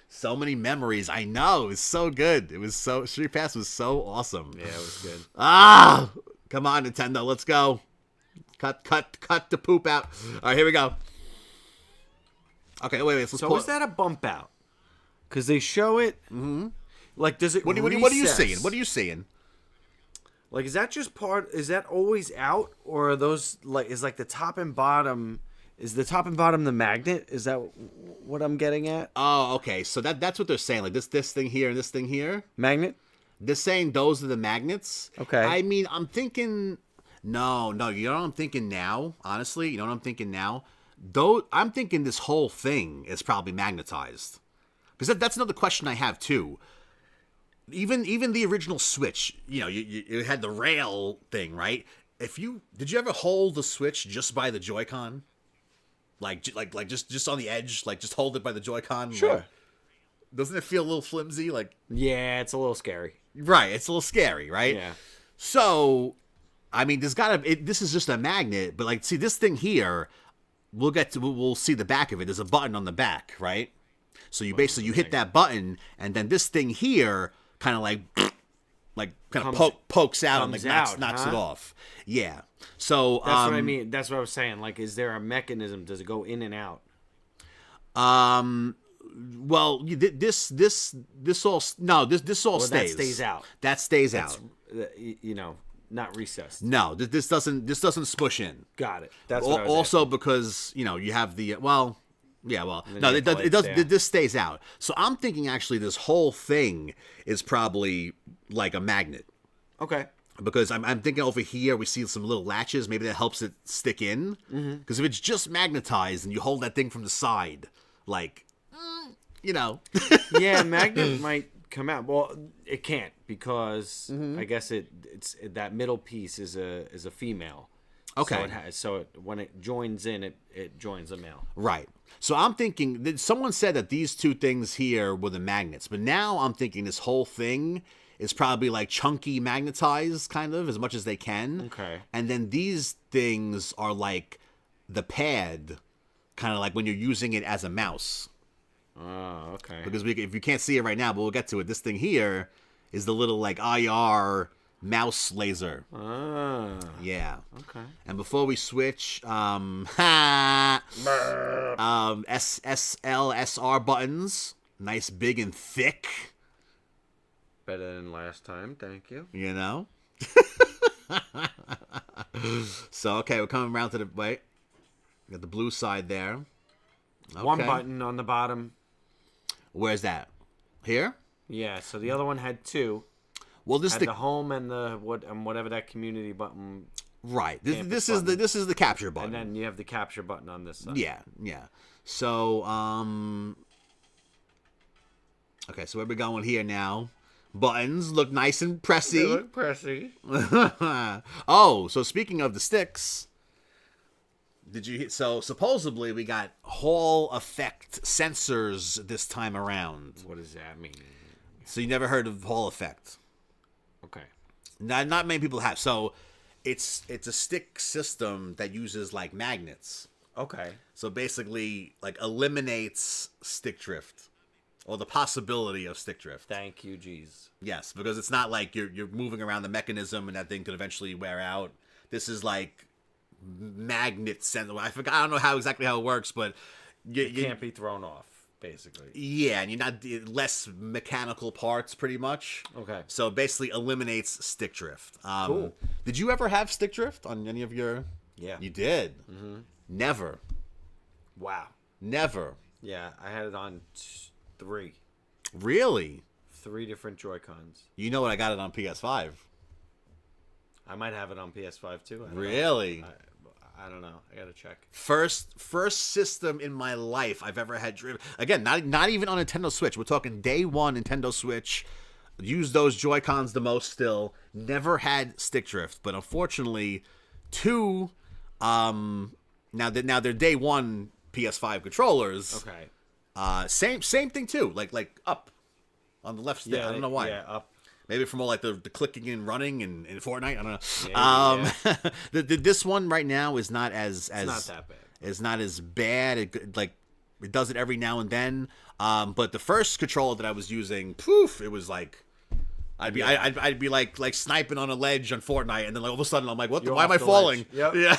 So many memories. I know, it was so good. Street Pass was so awesome. Yeah, it was good. Come on, Nintendo, let's go. Cut the poop out. All right, here we go. Okay, wait. So is that a bump out? Because they show it. Mm-hmm. Like, does it? What are you seeing? What are you seeing? Like, is that just part? Is that always out, or are those is the top and bottom? Is the top and bottom the magnet? Is that what I'm getting at? Oh, okay. So that's what they're saying. Like this thing here and this thing here. Magnet. They're saying those are the magnets. Okay. I mean, I'm thinking. No. You know what I'm thinking now? Honestly, you know what I'm thinking now? I'm thinking this whole thing is probably magnetized. Because that's another question I have too. Even the original Switch, you had the rail thing, right? Did you ever hold the Switch just by the Joycon? Like just on the edge, like just hold it by the Joycon? Sure. Like, doesn't it feel a little flimsy? Like, yeah, it's a little scary. Right, it's a little scary, right? Yeah. So, I mean, this is just a magnet, but see this thing here, we'll see the back of it. There's a button on the back, right? So you hit that button, and then this thing here kind of pokes out and knocks it off. Yeah. So that's what I mean. That's what I was saying. Like, is there a mechanism? Does it go in and out? Well, this all stays. That stays out. That stays out. Not recessed. No, this doesn't smush in. Got it. That's what I was also asking. Because you have the it does. This stays out. So I'm thinking actually this whole thing is probably like a magnet. Okay. Because I'm thinking over here we see some little latches. Maybe that helps it stick in. Because if it's just magnetized and you hold that thing from the side, Yeah, magnet might come out. Well, it can't because I guess it's that middle piece is a female. Okay. So when it joins in, it joins a male. Right. So I'm thinking that someone said that these two things here were the magnets, but now I'm thinking this whole thing is probably like chunky magnetized kind of as much as they can. Okay. And then these things are like the pad, kind of like when you're using it as a mouse. Oh, okay. Because if you can't see it right now, but we'll get to it. This thing here is the little like IR mouse laser. Ah. Yeah. Okay. And before we switch, SLSR buttons, nice, big, and thick. Better than last time, thank you. You know. So okay, we're coming around to the wait. Got the blue side there. Okay. One button on the bottom. Where's that? Here? Yeah. So the other one had two. Well, this Had the home and the whatever that community button. right. This button. is the capture button. And then you have the capture button on this side. Yeah, yeah. So okay, so where we going here now? Buttons look nice and pressy. They look pressy. Oh, so speaking of the sticks, so supposedly we got Hall effect sensors this time around. What does that mean? So you never heard of Hall effect? Okay. Not many people have. So it's a stick system that uses like magnets. Okay. So basically like eliminates stick drift or the possibility of stick drift. Thank you, jeez. Yes, because it's not like you're moving around the mechanism and that thing could eventually wear out. This is like magnet sensor. I don't know how it works, but You can't be thrown off, basically. yeah, and you're not less mechanical parts, pretty much. Okay. So it basically eliminates stick drift. Cool. Did you ever have stick drift on any of your? Yeah. You did. Mm-hmm. Never. Wow. Never. Yeah, I had it on three Really? different Joy-Cons. You know what? I got it on PS5. I might have it on PS5 too. I don't Really? know. I don't know. I gotta check. First system in my life I've ever had driven. Again, not even on Nintendo Switch. We're talking day one Nintendo Switch. Use those Joy-Cons the most still. Never had stick drift, but unfortunately, two. Now they're day one PS5 controllers. Okay. Same thing too. Like up on the left stick. I don't know why. Yeah, up. Maybe from all like the clicking and running in Fortnite. I don't know. Yeah. This one right now is not as It's not that bad. It's not as bad. It does it every now and then. But the first controller that I was using, poof, it was like I'd be like sniping on a ledge on Fortnite, and then like all of a sudden I'm like, what? Why am I falling? Yep. Yeah.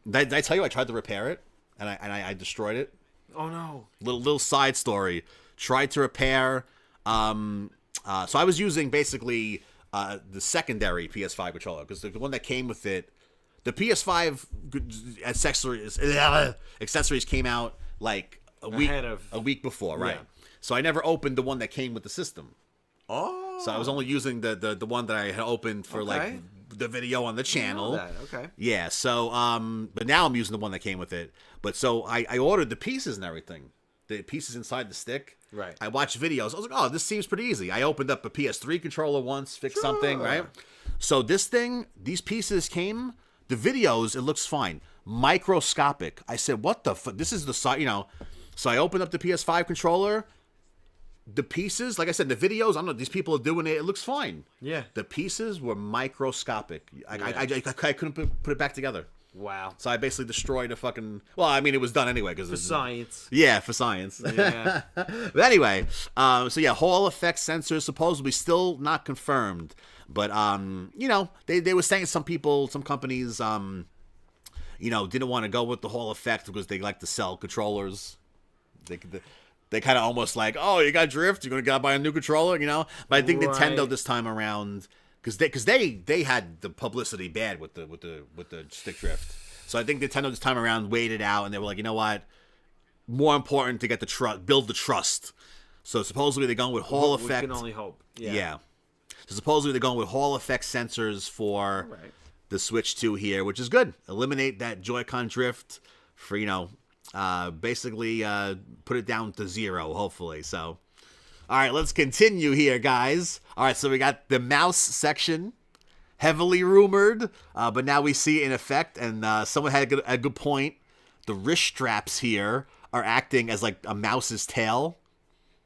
Did I tell you I tried to repair it and I destroyed it? Oh no. Little side story. Tried to repair. So I was using basically the secondary PS5 controller because the one that came with it, the PS5 accessories came out like a week before, right? Yeah. So I never opened the one that came with the system. Oh. So I was only using the one that I had opened for like the video on the channel. Okay. Yeah. So but now I'm using the one that came with it. But so I ordered the pieces and everything. The pieces inside the stick. Right. I watched videos. I was like, oh, this seems pretty easy. I opened up a PS3 controller once, fixed something, right? So these pieces came, the videos, it looks fine. Microscopic. I said, what the fuck? This is the side, So I opened up the PS5 controller. The pieces, like I said, the videos, I don't know, these people are doing it. It looks fine. Yeah. The pieces were microscopic. I couldn't put it back together. Wow. So I basically destroyed a fucking. Well, I mean, it was done anyway because For science. Yeah, for science. Yeah. But anyway, so yeah, Hall effect sensors supposedly still not confirmed, but they were saying some companies, didn't want to go with the Hall effect because they like to sell controllers. They kind of almost like, oh, you got drift, you're gonna go buy a new controller, But I think Nintendo this time around. Because they had the publicity bad with the stick drift, so I think Nintendo this time around waited out and they were like, you know what, more important to get build the trust. So supposedly they're going with Hall effect. We can only hope. Yeah. So supposedly they're going with Hall effect sensors for the Switch 2 here, which is good. Eliminate that Joy-Con drift for basically put it down to 0, hopefully. So. All right, let's continue here, guys. All right, so we got the mouse section, heavily rumored, but now we see it in effect, and someone had a good point. The wrist straps here are acting as like a mouse's tail.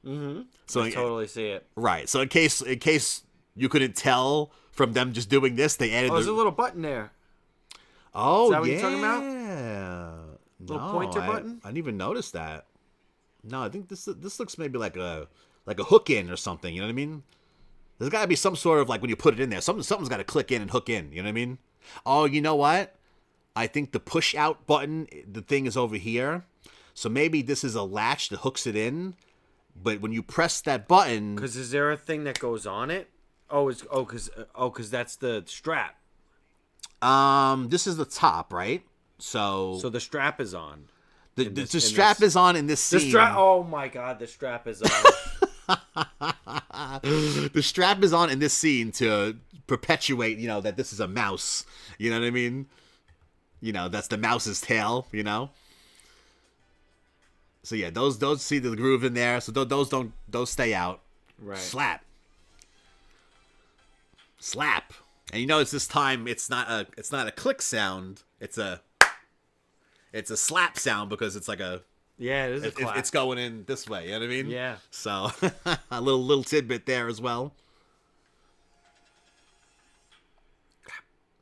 Mm-hmm. So I totally see it. Right. So in case you couldn't tell from them just doing this, they added. There's a little button there. Oh, Is that what yeah. you're talking about? Little pointer button? I didn't even notice that. No, I think this looks maybe like a hook in or something. You know what I mean? There's got to be some sort of, like, when you put it in there, something's got to click in and hook in. You know what I mean? Oh, you know what? I think the push out button, the thing is over here. So maybe this is a latch that hooks it in. But when you press that button, Because is there a thing that goes on it? Because that's the strap. this is the top, right? So So the strap is on. the strap is on in this scene. The strap. Oh my God, the strap is on. The strap is on in this scene to perpetuate, that this is a mouse. You know what I mean? That's the mouse's tail. So yeah, those see the groove in there. So those stay out. Right. Slap. And you notice this time it's not a click sound. It's a slap sound because it's like a. Yeah, it is a clap. It's going in this way. You know what I mean? Yeah. So a little tidbit there as well.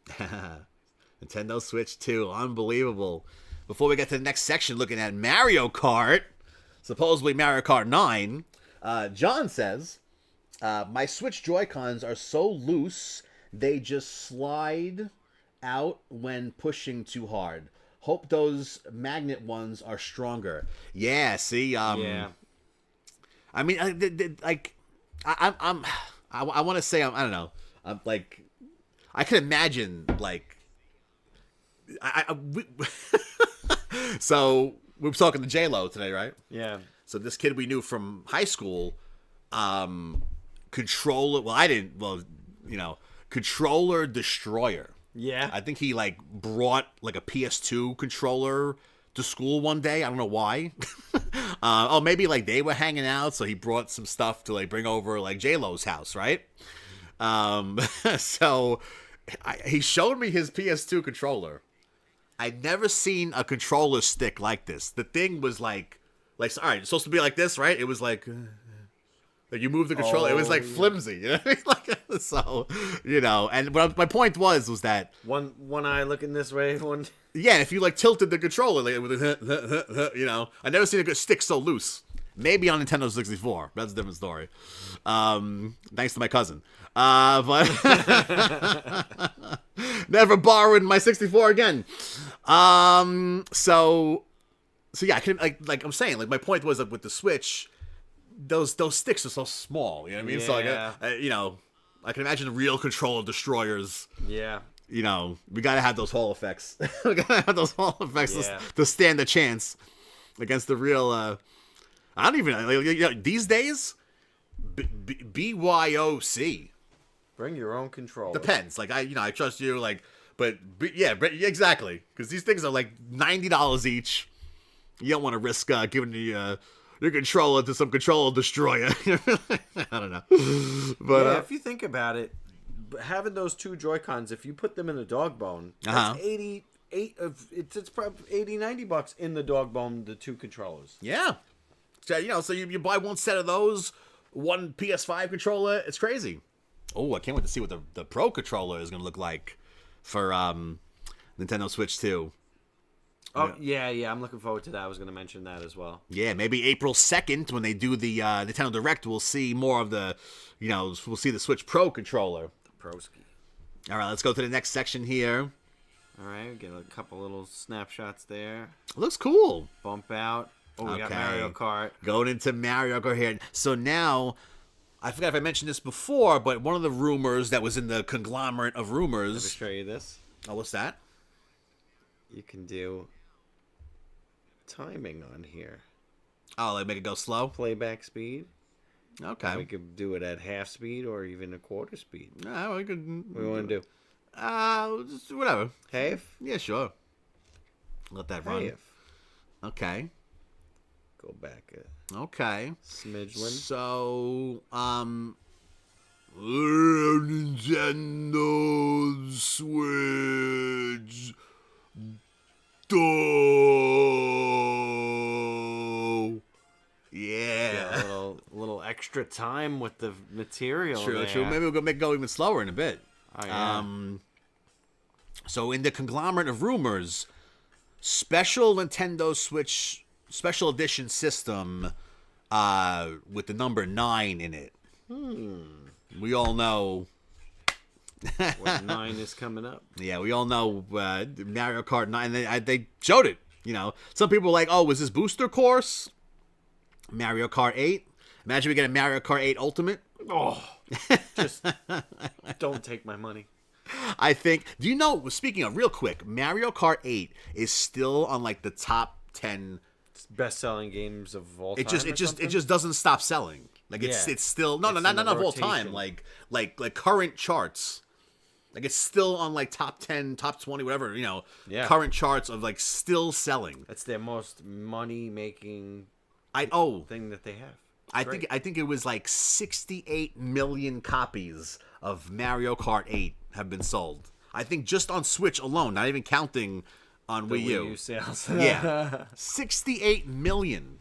Nintendo Switch 2, unbelievable. Before we get to the next section, looking at Mario Kart, supposedly Mario Kart 9, John says, my Switch Joy-Cons are so loose, they just slide out when pushing too hard. Hope those magnet ones are stronger. Yeah, see, yeah. I mean, I want to say, I don't know, I can imagine, so we were talking to J-Lo today, right? Yeah. So this kid we knew from high school, controller destroyer. Yeah. I think he brought a PS2 controller to school one day. I don't know why. Maybe they were hanging out, so he brought some stuff to bring over J-Lo's house, right? So he showed me his PS2 controller. I'd never seen a controller stick like this. The thing was all right, it's supposed to be like this, right? It was you move the controller. It was flimsy, you know what I mean? So, and my point was that one eye looking this way, one. Yeah, if you tilted the controller, it would, I never seen a stick so loose. Maybe on Nintendo 64. That's a different story. Thanks to my cousin. But never borrowed my 64 again. So yeah, I can I'm saying, my point was that with the Switch, those sticks are so small. You know what I mean? Yeah. So I can imagine the real controller destroyers. Yeah. We gotta have those Hall effects. We gotta have those Hall effects to stand a chance against the real. I don't even these days. BYOC. Bring your own controller. Depends. I trust you. But exactly. Because these things are $90 each. You don't want to risk giving your controller to some controller destroyer. I don't know. But if you think about it, having those two Joy-Cons, if you put them in a dog bone, that's it's probably $80-$90 in the dog bone, the two controllers. Yeah. So, so you buy one set of those, one PS5 controller, it's crazy. Oh, I can't wait to see what the Pro controller is going to look like for Nintendo Switch 2. Oh, yeah, I'm looking forward to that. I was going to mention that as well. Yeah, maybe April 2nd, when they do the Nintendo Direct, we'll see more of the, we'll see the Switch Pro controller. The Pro-ski. All right, let's go to the next section here. All right, we get a couple little snapshots there. It looks cool. Bump out. Oh, we got Mario Kart. Going into Mario Kart here. So now, I forgot if I mentioned this before, but one of the rumors that was in the conglomerate of rumors. Let me show you this. Oh, what's that? You can do timing on here. Oh, make it go slow? Playback speed. Okay. We could do it at half speed or even a quarter speed. No, we could. What do you want to do? Just whatever. Half? Yeah, sure. Let that run. Half. Okay. Go back a Okay. smidgen. So, Nintendo Switch. Yeah. A little extra time with the material. True. There. Maybe we'll go even slower in a bit. Oh, yeah. So in the conglomerate of rumors, special Nintendo Switch special edition system with the number 9 in it. We all know. What 9 is coming up? Yeah, we all know Mario Kart 9. They showed it. You know, some people were like, "Oh, was this booster course?" Mario Kart 8. Imagine we get a Mario Kart 8 Ultimate. Oh, just don't take my money. I think. Do you know? Speaking of, real quick, Mario Kart 8 is still on like the top 10 best-selling games of all time. It just doesn't stop selling. Like it's still not of all time. Like current charts. Like it's still on like top 10, top 20, whatever, you know. Yeah. Current charts of like still selling. That's their most money-making thing that they have. I think it was like 68 million copies of Mario Kart 8 have been sold. I think just on Switch alone, not even counting on Wii U. Wii U sales. Yeah. 68 million.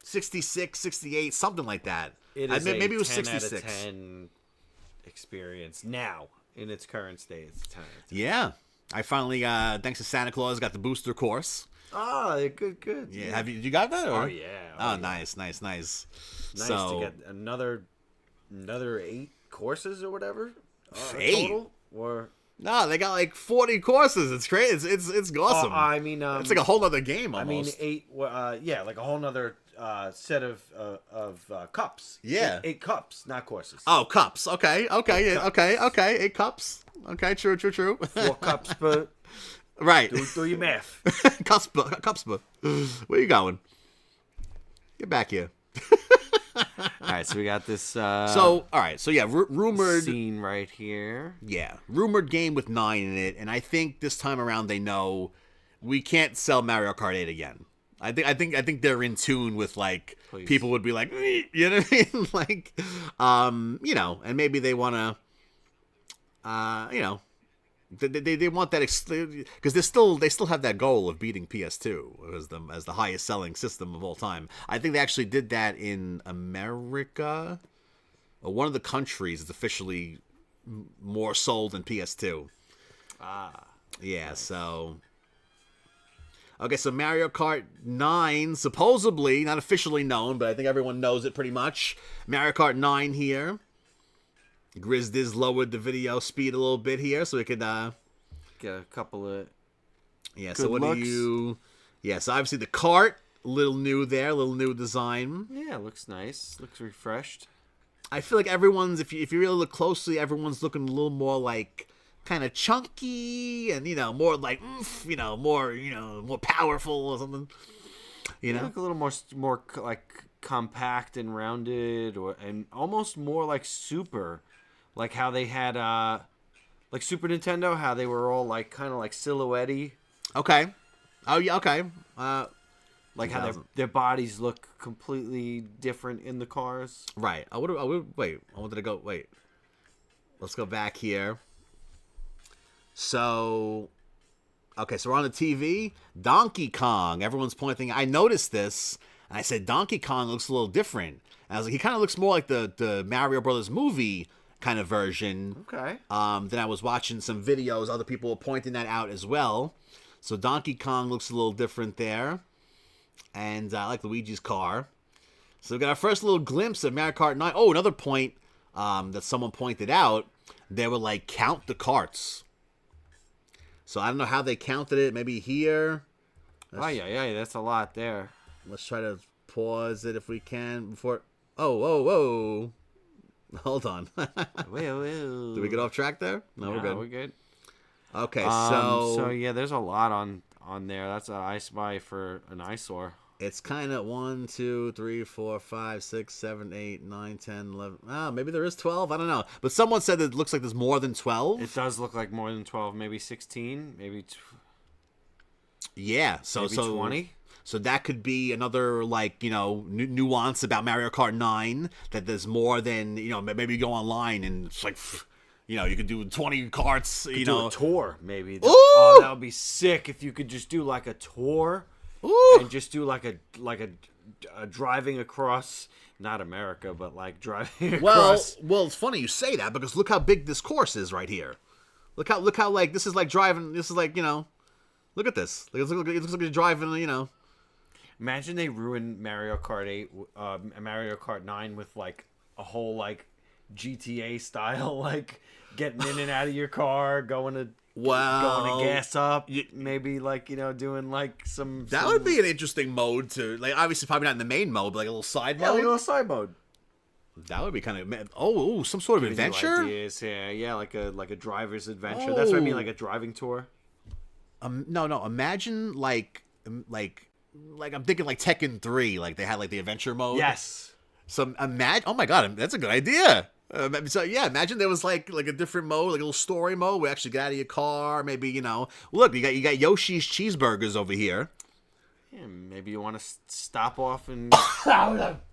66, 68, something like that. Maybe it was 66. Out of 10 experience now in its current state. It's 10 out of 10. Yeah. I finally, thanks to Santa Claus, got the booster course. Oh, good. Yeah. Have you got that? Or? Oh, yeah. Oh, yeah. Nice. Nice to get another 8 courses or whatever. 8? Total? Or... No, they got like 40 courses. It's crazy. It's awesome. I mean, it's like a whole other game almost. I mean, 8. Yeah, like a whole other set of cups. Yeah, 8 cups, not courses. Oh, cups. Okay. Okay. 8 cups. Okay. True. 4 cups, but right. Do your math. cups. Where you going? Get back here. All right, so we got this. All right. So yeah, rumored scene right here. Yeah, rumored game with 9 in it, and I think this time around they know we can't sell Mario Kart 8 again. I think they're in tune with like people would be like, you know what I mean, like, you know, and maybe they want to, you know. They want that because they still have that goal of beating PS2 as the highest selling system of all time. I think they actually did that in America, or one of the countries is officially more sold than PS2. Yeah. Nice. So okay, so Mario Kart 9 supposedly not officially known, but I think everyone knows it pretty much. Mario Kart 9 here. GrizDiS lowered the video speed a little bit here, so we could get a couple of so what looks. So obviously the Kart, a little new there, a little new design. Yeah, looks nice, looks refreshed. I feel like everyone's, if you really look closely, everyone's looking a little more like kind of chunky and, you know, more like more powerful or something. You know, look a little more like compact and rounded, and almost more like Super. Like how they had, like Super Nintendo, how they were all like kind of like silhouette-y. Okay. Oh yeah. Okay. Like how their bodies look completely different in the cars. Right. I wanted to go. Wait. Let's go back here. So, okay. So we're on the TV. Donkey Kong. Everyone's pointing. I noticed this. And I said Donkey Kong looks a little different. And I was like, he kind of looks more like the Mario Brothers movie kind of version. Okay. Then I was watching some videos. Other people were pointing that out as well. So Donkey Kong looks a little different there. And I like Luigi's car. So we got our first little glimpse of Mario Kart 9. Oh, another point that someone pointed out. They were like, count the karts. So I don't know how they counted it. Maybe here. Yeah, that's a lot there. Let's try to pause it if we can before. Oh. Hold on. Whoa. Did we get off track there? No, we're good. We're good. Okay, so yeah, there's a lot on there. That's an I Spy for an eyesore. It's kind of 1, 2, 3, 4, 5, 6, 7, 8, 9, 10, 11. Maybe there is 12. I don't know. But someone said that it looks like there's more than 12. It does look like more than 12. Maybe 16. Maybe. Yeah. Maybe 20. So that could be another, like, you know, nuance about Mario Kart 9, that there's more than, you know, maybe you go online and it's like, you know, you could do 20 karts, you know. Do a tour, maybe. Ooh! Oh, that would be sick if you could just do, like, a tour. Ooh! And just do, like a driving across, not America, but, like, driving across. Well, it's funny you say that, because look how big this course is right here. Look how like this is like driving. This is like look at this. It looks like you're driving. Imagine they ruined Mario Kart 8, Mario Kart 9 with like a whole like GTA style, like getting in and out of your car, going to gas up, maybe like doing like some. That would be an interesting mode to like. Obviously, probably not in the main mode, but like a little side mode. Like a little side mode. That would be kind of some sort of adventure. Ideas, yeah, like a driver's adventure. That's what I mean, like a driving tour. No. Imagine like I'm thinking like Tekken 3, like they had like the adventure mode. Yes. So imagine. Oh my god, that's a good idea. So yeah, imagine there was like a different mode, like a little story mode where you actually get out of your car. Maybe look, you got Yoshi's cheeseburgers over here. Yeah, maybe you want to stop off and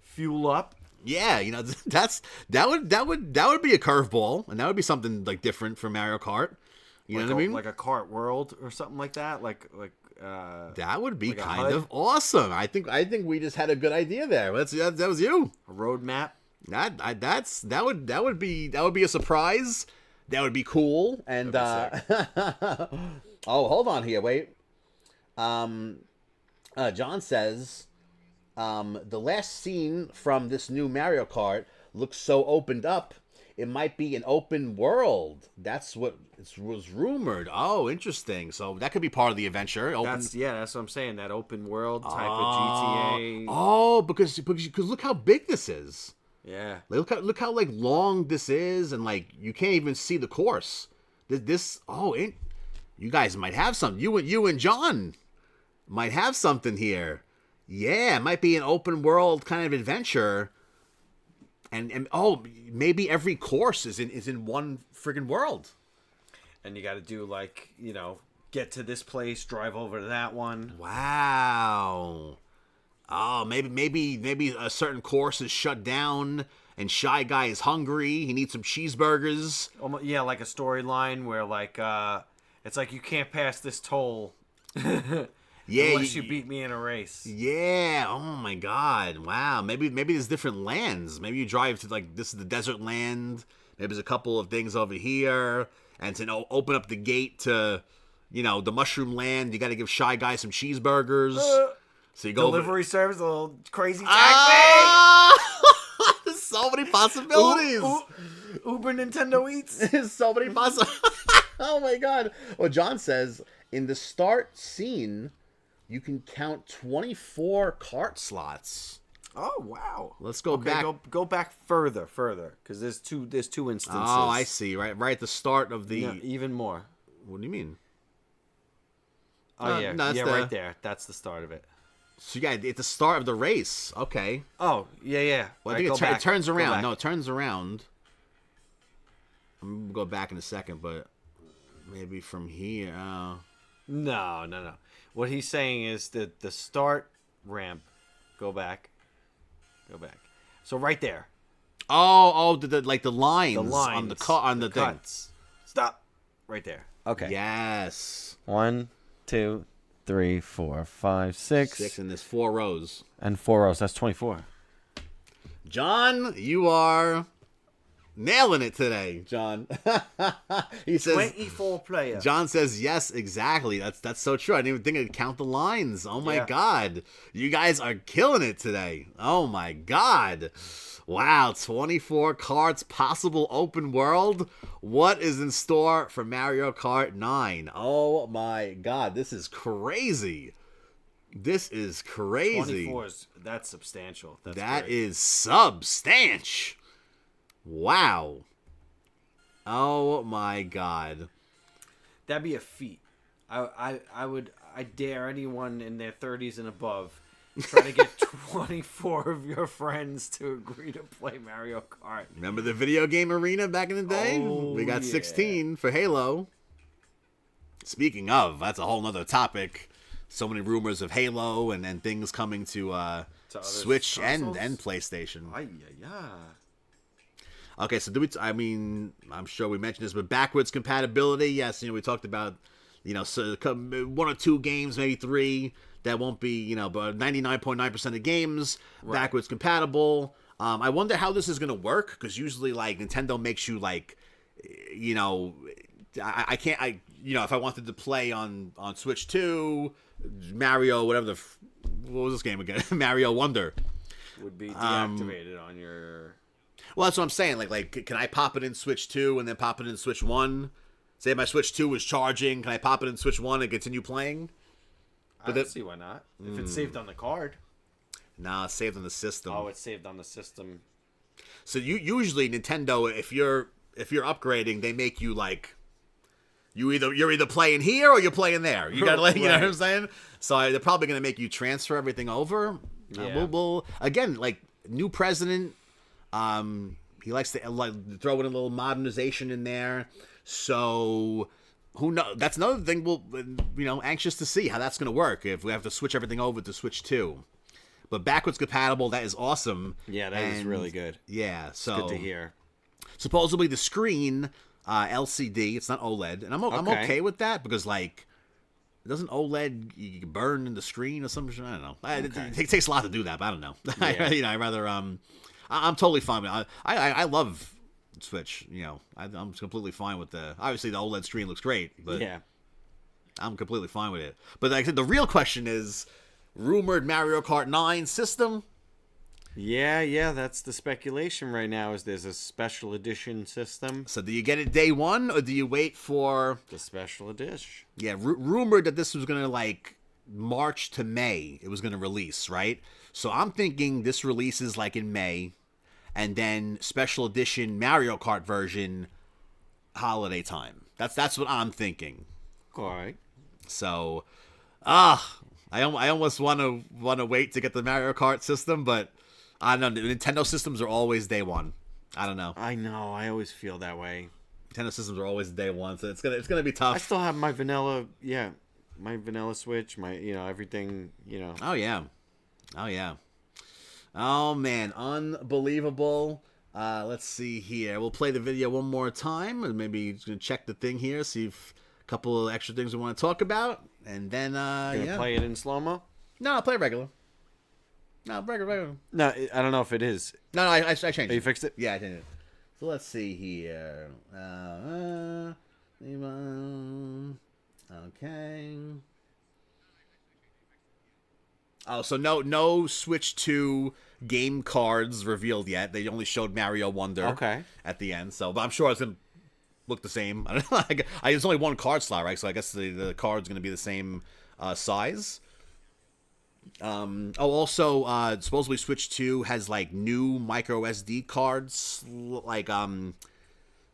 fuel up. Yeah, that would be a curveball, and that would be something like different for Mario Kart. You know what I mean? Like a Kart World or something like that. That would be like kind of awesome. I think we just had a good idea there. That was you. A roadmap. That would be a surprise. That would be cool. And oh, hold on here. Wait. John says, the last scene from this new Mario Kart looks so opened up. It might be an open world. That's what was rumored. Oh, interesting. So that could be part of the adventure. That's what I'm saying. That open world type of GTA. Oh, because look how big this is. Yeah. Look how like long this is, and like you can't even see the course. You guys might have something. You and John might have something here. Yeah, it might be an open world kind of adventure. And maybe every course is in one friggin' world. And you got to do like, get to this place, drive over to that one. Wow. Oh, maybe a certain course is shut down and Shy Guy is hungry. He needs some cheeseburgers. Yeah, like a storyline where like it's like you can't pass this toll. Yeah, unless you beat me in a race. Yeah. Oh my God. Wow. Maybe there's different lands. Maybe you drive to like this is the desert land. Maybe there's a couple of things over here, and to open up the gate to, the mushroom land. You got to give Shy Guy some cheeseburgers. So you go delivery service, a little crazy There's so many possibilities. Uber Nintendo Eats. There's so many possibilities. Oh my God. Well, John says in the start scene, you can count 24 Kart slots. Oh wow! Let's go back. Go back further, because there's two instances. Oh, I see. Right at the start of the. Yeah, even more. What do you mean? Oh yeah, right there. That's the start of it. So yeah, it's the start of the race. Okay. Oh yeah. Well, I think it turns around. No, it turns around. I'm gonna go back in a second, but maybe from here. No. What he's saying is that the start ramp. Go back. So right there. Oh, the lines on the thing. Cuts. Stop. Right there. Okay. Yes. 1, 2, 3, 4, 5, 6. 6, and there's 4 rows. And 4 rows. That's 24. John, you are nailing it today, John. He says 24 players. John says yes, exactly. That's so true. I didn't even think I'd count the lines. Oh my God. You guys are killing it today. Oh my God. Wow, 24 karts, possible open world. What is in store for Mario Kart 9? Oh my God, this is crazy. This is crazy. 24 that's substantial. That is substantial. Wow. Oh my God. That'd be a feat. I dare anyone in their 30s and above try to get 24 of your friends to agree to play Mario Kart. Remember the video game arena back in the day? We got 16 for Halo. Speaking of, that's a whole nother topic. So many rumors of Halo and things coming to Switch and PlayStation. Okay, so I'm sure we mentioned this, but backwards compatibility, yes, we talked about, so 1 or 2 games, maybe 3, that won't be, but 99.9% of games, backwards compatible. I wonder how this is going to work, because usually, Nintendo makes you, I can't. If I wanted to play on Switch 2, Mario, whatever what was this game again? Mario Wonder would be deactivated on your. Well, that's what I'm saying. Like, can I pop it in Switch 2 and then pop it in Switch 1? Say my Switch 2 was charging. Can I pop it in Switch 1 and continue playing? I don't see why not. If it's saved on the card. Nah, it's saved on the system. Oh, it's saved on the system. So usually Nintendo, if you're upgrading, they make you like you're either playing here or you're playing there. You gotta you know what I'm saying? So they're probably gonna make you transfer everything over. Yeah. We'll again, like, new president. He likes to throw in a little modernization in there. So who knows? That's another thing. We'll anxious to see how that's gonna work if we have to switch everything over to Switch 2. But backwards compatible, that is awesome. Yeah, that is really good. Yeah, so Good to hear. Supposedly the screen, LCD, it's not OLED, and I'm okay with that because, like, doesn't OLED you can burn in the screen or something? I don't know. It takes a lot to do that, but I don't know. Yeah. I'd rather I'm totally fine with it. I love Switch. I'm completely fine with obviously the OLED screen looks great, but yeah, I'm completely fine with it. But like I said, the real question is rumored Mario Kart 9 system. Yeah, that's the speculation right now, is there's a special edition system. So do you get it day one, or do you wait for the special edition? Yeah, rumored that this was going to, like, March to May, it was going to release, right? So I'm thinking this releases, like, in May, and then special edition Mario Kart version holiday time. That's what I'm thinking. All right. So, I almost want to wait to get the Mario Kart system, but I don't know. Nintendo systems are always day one. I don't know. I know. I always feel that way. Nintendo systems are always day one, so it's gonna be tough. I still have my vanilla Switch, my everything. Oh yeah. Oh man, unbelievable. Let's see here. We'll play the video one more time, and maybe just gonna check the thing here, see if a couple of extra things we want to talk about, and then Play it in slow mo. No, I'll play regular. No, regular. No, I don't know if it is. No, I changed it. You fixed it? Yeah, I changed it. So let's see here. Okay. Oh, so no Switch 2 game cards revealed yet. They only showed Mario Wonder at the end. So, but I'm sure it's gonna look the same. I don't know. There's only one card slot, right? So I guess the card's gonna be the same size. Also, supposedly Switch 2 has, like, new micro SD cards, like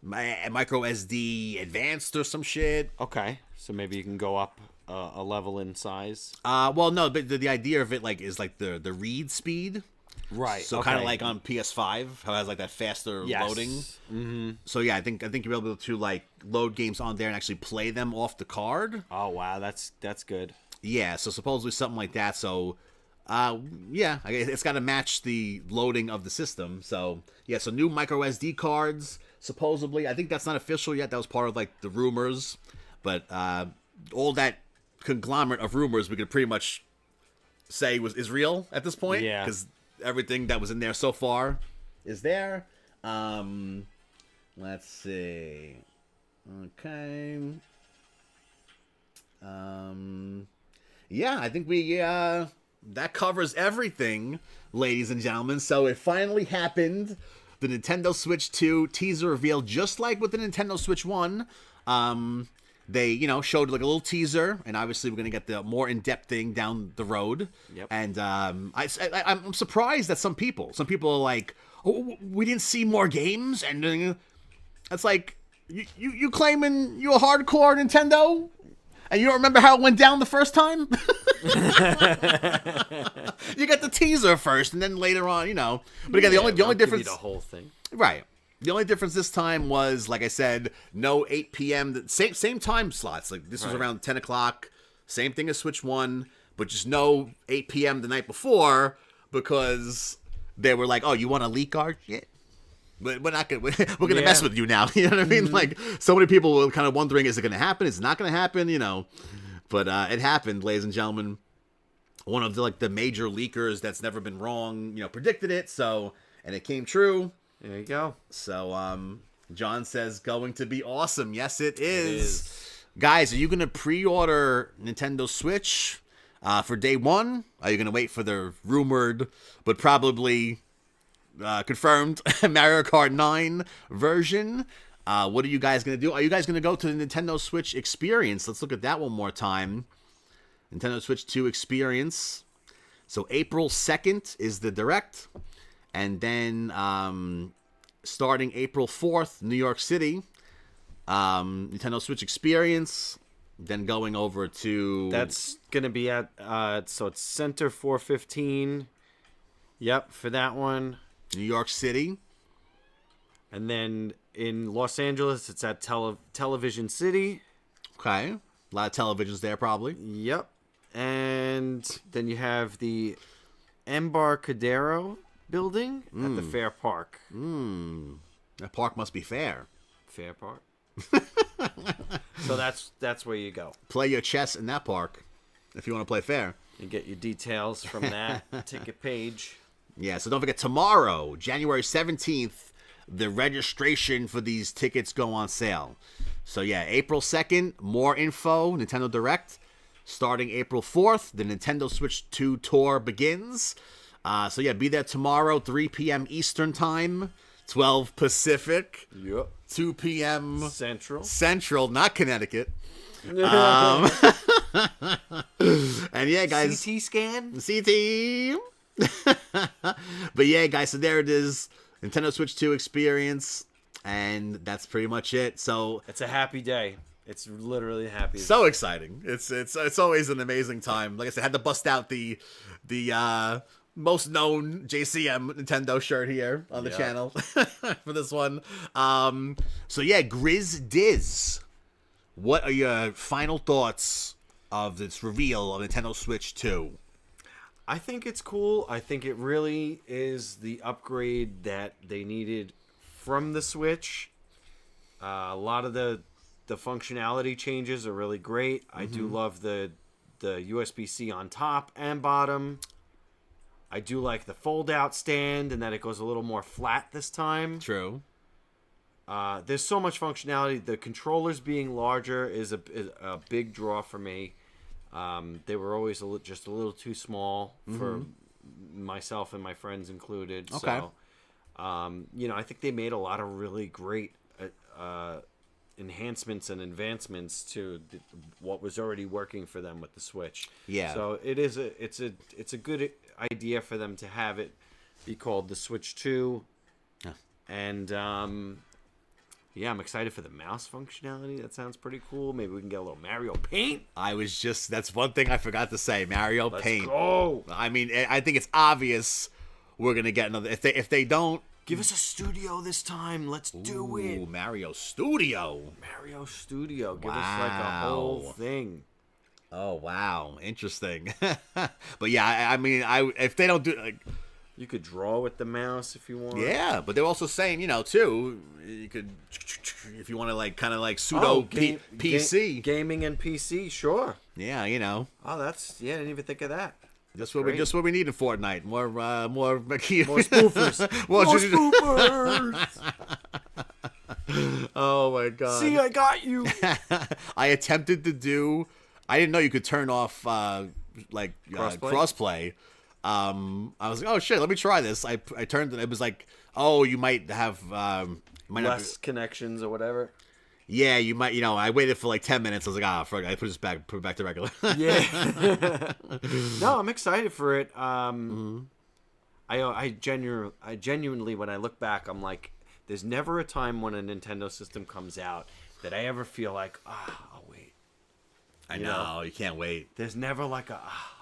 micro SD advanced or some shit. Okay, so maybe you can go up a level in size. Well, no, but the idea of it, like, is like the read speed, right? So kind of like on PS5, how it has, like, that faster loading. Mm-hmm. So yeah, I think you're able to, like, load games on there and actually play them off the card. Oh wow, that's good. Yeah, so supposedly something like that. So, yeah, it's got to match the loading of the system. So, yeah, so new micro SD cards, supposedly. I think that's not official yet. That was part of, like, the rumors. But all that conglomerate of rumors we could pretty much say is real at this point. Yeah. Because everything that was in there so far is there. Let's see. Okay. Yeah, I think that covers everything, ladies and gentlemen. So it finally happened. The Nintendo Switch 2 teaser reveal, just like with the Nintendo Switch 1. They, showed, like, a little teaser, and obviously we're going to get the more in-depth thing down the road. Yep. And I'm surprised that some people are like, oh, we didn't see more games? And it's like, you claiming you a hardcore Nintendo? And you don't remember how it went down the first time? You get the teaser first, and then later on, But again, the only difference, the whole thing, right? The only difference this time was, like I said, no 8 p.m. Same time slots. Like, this was around 10 o'clock. Same thing as Switch 1, but just no 8 p.m. the night before, because they were like, "Oh, you want to leak our shit? But we're not gonna. We're gonna mess with you now." You know what I mean? Mm-hmm. Like, so many people were kind of wondering, is it gonna happen? Is it not gonna happen? But it happened, ladies and gentlemen. One of the major leakers that's never been wrong, predicted it. So, and it came true. There you go. So, John says, going to be awesome. Yes, it is. Guys, are you going to pre-order Nintendo Switch for day one? Are you going to wait for the rumored, but probably confirmed Mario Kart 9 version? What are you guys going to do? Are you guys going to go to the Nintendo Switch Experience? Let's look at that one more time. Nintendo Switch 2 Experience. So April 2nd is the Direct. And then starting April 4th, New York City, Nintendo Switch Experience. Then going over to... That's going to be at... so it's Center 415. Yep, for that one. New York City. And then in Los Angeles, it's at Television City. Okay. A lot of televisions there, probably. Yep. And then you have the Embarcadero building at the Fair Park. That park must be fair. Fair Park. So that's where you go. Play your chess in that park if you want to play fair. You get your details from that ticket page. Yeah, so don't forget, tomorrow, January 17th, the registration for these tickets go on sale. So yeah, April 2nd, more info, Nintendo Direct. Starting April 4th, the Nintendo Switch 2 tour begins. So yeah, be there tomorrow, 3 p.m. Eastern Time, 12 Pacific, Yep. 2 p.m. Central, not Connecticut. And yeah, guys. CT scan? CT. But yeah, guys, so there it is. Nintendo Switch 2 experience. And that's pretty much it. So it's a happy day. It's literally happy. So exciting. It's always an amazing time. Like I said, I had to bust out the most known JcM Nintendo shirt here on the channel for this one. So yeah, GrizDiS. What are your final thoughts of this reveal of Nintendo Switch 2? I think it's cool. I think it really is the upgrade that they needed from the Switch. A lot of the functionality changes are really great. I do love the USB-C on top and bottom. I do like the fold-out stand and that it goes a little more flat this time. True. There's so much functionality. The controllers being larger is a big draw for me. They were always just a little too small for myself and my friends included. Okay. So, I think they made a lot of really great enhancements and advancements to what was already working for them with the Switch. Yeah. So it's a good idea for them to have it be called the Switch 2. Yeah. And yeah, I'm excited for the mouse functionality. That sounds pretty cool. Maybe we can get a little Mario Paint. That's one thing I forgot to say. Mario Paint. Let's go. I mean, I think it's obvious we're gonna get another. If they don't give us a studio this time, let's do it. Mario Studio. Mario Studio. Give us like a whole thing. Oh wow, interesting. But yeah, I mean, if they don't do like. You could draw with the mouse if you want. Yeah, but they're also saying, too, you could, if you want to, like, kind of like pseudo PC. Gaming and PC, sure. Yeah, Oh, I didn't even think of that. Just what we need in Fortnite. More spoofers. More spoofers. Oh, my God. See, I got you. I attempted to do, I didn't know you could turn off, crossplay. I was like, oh shit, let me try this. I turned it. It was like, oh, you might have less connections or whatever. Yeah, you might. I waited for like 10 minutes. I was like, fuck, I put it back to regular. Yeah. No, I'm excited for it. I genuinely, when I look back, I'm like, there's never a time when a Nintendo system comes out that I ever feel like, I'll wait. I know, you can't wait. There's never like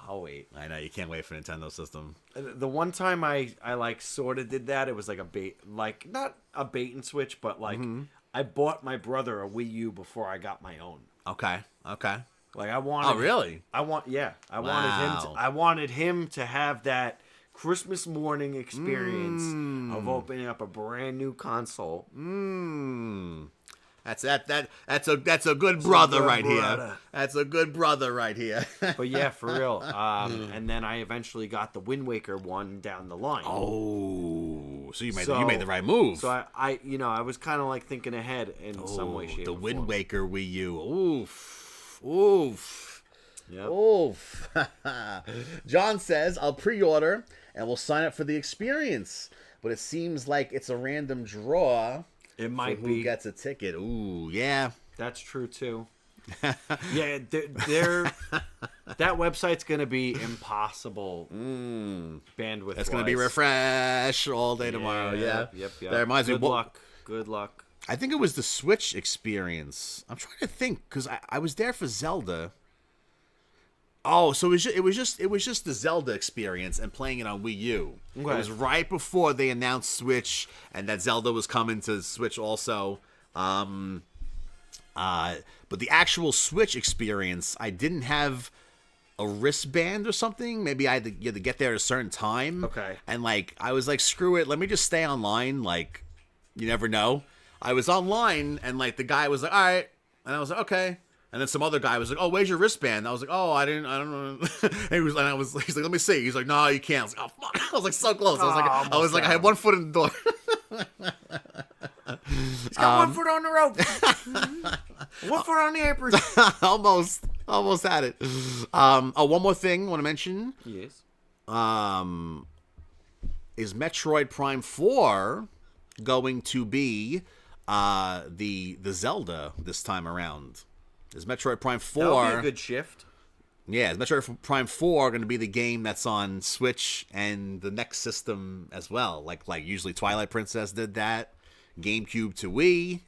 I'll wait. I know, you can't wait for a Nintendo system. The one time I like sort of did that, it was like a bait, like not a bait and switch, but like I bought my brother a Wii U before I got my own. Okay. Like I wanted. Oh really? I wanted him to have that Christmas morning experience of opening up a brand new console. That's a good brother right here. That's a good brother right here. But yeah, for real. And then I eventually got the Wind Waker one down the line. Oh, Ooh, so you made the right move. So I was kind of like thinking ahead in some way, shape, the or Wind form. Waker Wii U. Oof. Yep. Oof. John says, I'll pre-order and we'll sign up for the experience. But it seems like it's a random draw. It might for be. who gets a ticket. Ooh, yeah. That's true, too. Yeah, they're that website's going to be impossible bandwidth. That's going to be refresh all day tomorrow. Yeah. Yep. That reminds me. Good luck. I think it was the Switch experience. I'm trying to think because I was there for Zelda. Oh, so it was just the Zelda experience and playing it on Wii U. Okay. It was right before they announced Switch and that Zelda was coming to Switch also. But the actual Switch experience, I didn't have a wristband or something. Maybe you had to get there at a certain time. Okay. And I was like, screw it, let me just stay online. Like, you never know. I was online and the guy was like, all right, and I was like, okay. And then some other guy was like, "Oh, where's your wristband?" I was like, "Oh, I don't know." He's like, "Let me see." He's like, "No, you can't." I was like, "Oh, fuck!" I was like, so close. I was like, I had 1 foot in the door. He's got 1 foot on the rope, 1 foot on the apron. almost had it. One more thing I want to mention. Yes. Is Metroid Prime 4 going to be the Zelda this time around? Is Metroid Prime 4... That'll be a good shift. Yeah, is Metroid Prime 4 going to be the game that's on Switch and the next system as well? Like usually Twilight Princess did that. GameCube to Wii.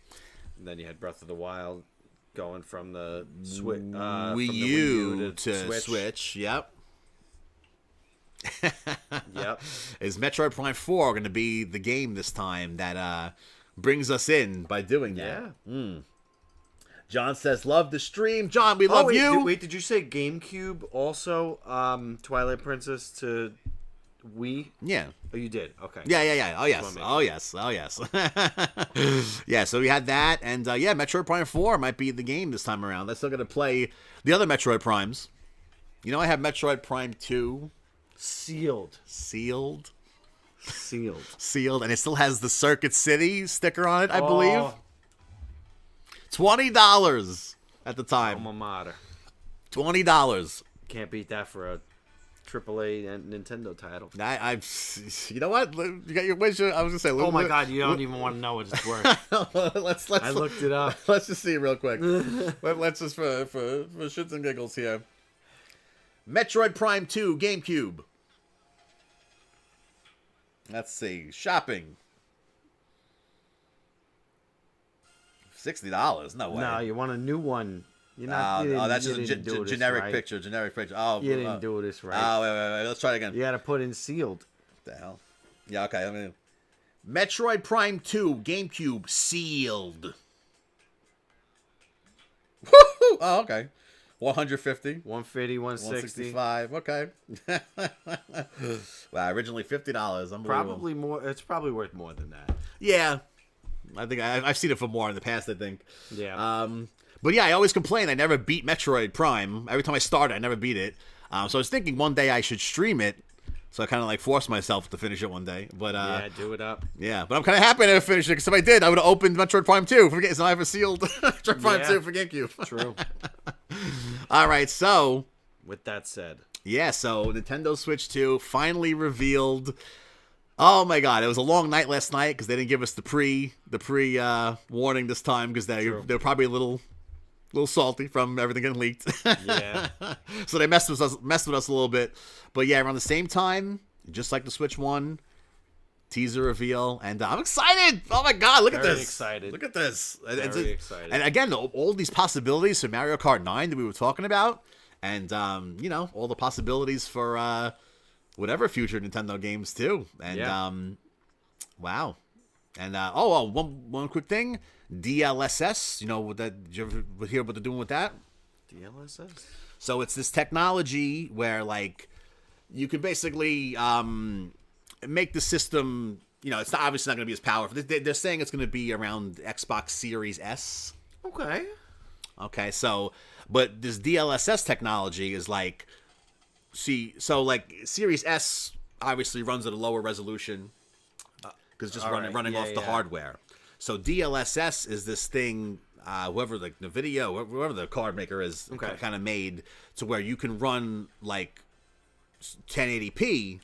And then you had Breath of the Wild going from the Wii U to Switch. Yep. Yep. Is Metroid Prime 4 going to be the game this time that brings us in by doing that? Yeah. John says, love the stream. John, we love you. Wait, did you say GameCube also? Twilight Princess to Wii? Yeah. Oh, you did? Okay. Yeah. Oh, yes. Yeah, so we had that. And, Metroid Prime 4 might be the game this time around. They're still going to play the other Metroid Primes. You know, I have Metroid Prime 2. Sealed. And it still has the Circuit City sticker on it, I believe. $20 at the time. Alma mater. $20. Can't beat that for a AAA Nintendo title. You know what? You got your wish. I was gonna say. Oh my God! You don't even want to know what it's worth. let's. I looked it up. Let's just see real quick. Let's just for shits and giggles here. Metroid Prime 2 GameCube. Let's see. Shopping. $60? No way. No, you want a new one. You're not. That's just a generic right. picture. Generic picture. Oh, you didn't do this right. Oh, wait. Let's try it again. You got to put in sealed. What the hell? Yeah, okay. Metroid Prime 2 GameCube sealed. Woo-hoo! Oh, okay. 150. 150, 160. 165. Okay. Wow, originally $50. Probably more. It's probably worth more than that. Yeah. I think I've seen it for more in the past, I think. Yeah. But yeah, I always complain I never beat Metroid Prime. Every time I start it, I never beat it. So I was thinking one day I should stream it. So I kind of forced myself to finish it one day. But yeah, do it up. Yeah, but I'm kind of happy I never finished it because if I did, I would have opened Metroid Prime 2. So I have a sealed Metroid Prime 2 for GameCube. True. All right, so with that said, yeah, so Nintendo Switch 2 finally revealed. Oh my God! It was a long night last night because they didn't give us the pre warning this time because they're probably a little salty from everything getting leaked. Yeah. So they messed with us a little bit, but yeah, around the same time, just like the Switch 1 teaser reveal, and I'm excited. Oh my God! Look at this. Excited. Look at this. Very excited. And again, all these possibilities for Mario Kart 9 that we were talking about, and all the possibilities for whatever future Nintendo games too. And wow. And one quick thing, DLSS. You know did you ever hear what they're doing with that? DLSS. So it's this technology where you can basically make the system. It's obviously not going to be as powerful. They're saying it's going to be around Xbox Series S. Okay. Okay. So, but this DLSS technology is Series S obviously runs at a lower resolution. because just All running right. off the hardware. So DLSS is this thing, whoever like NVIDIA, whoever the card maker is, kind of made to where you can run like 1080p,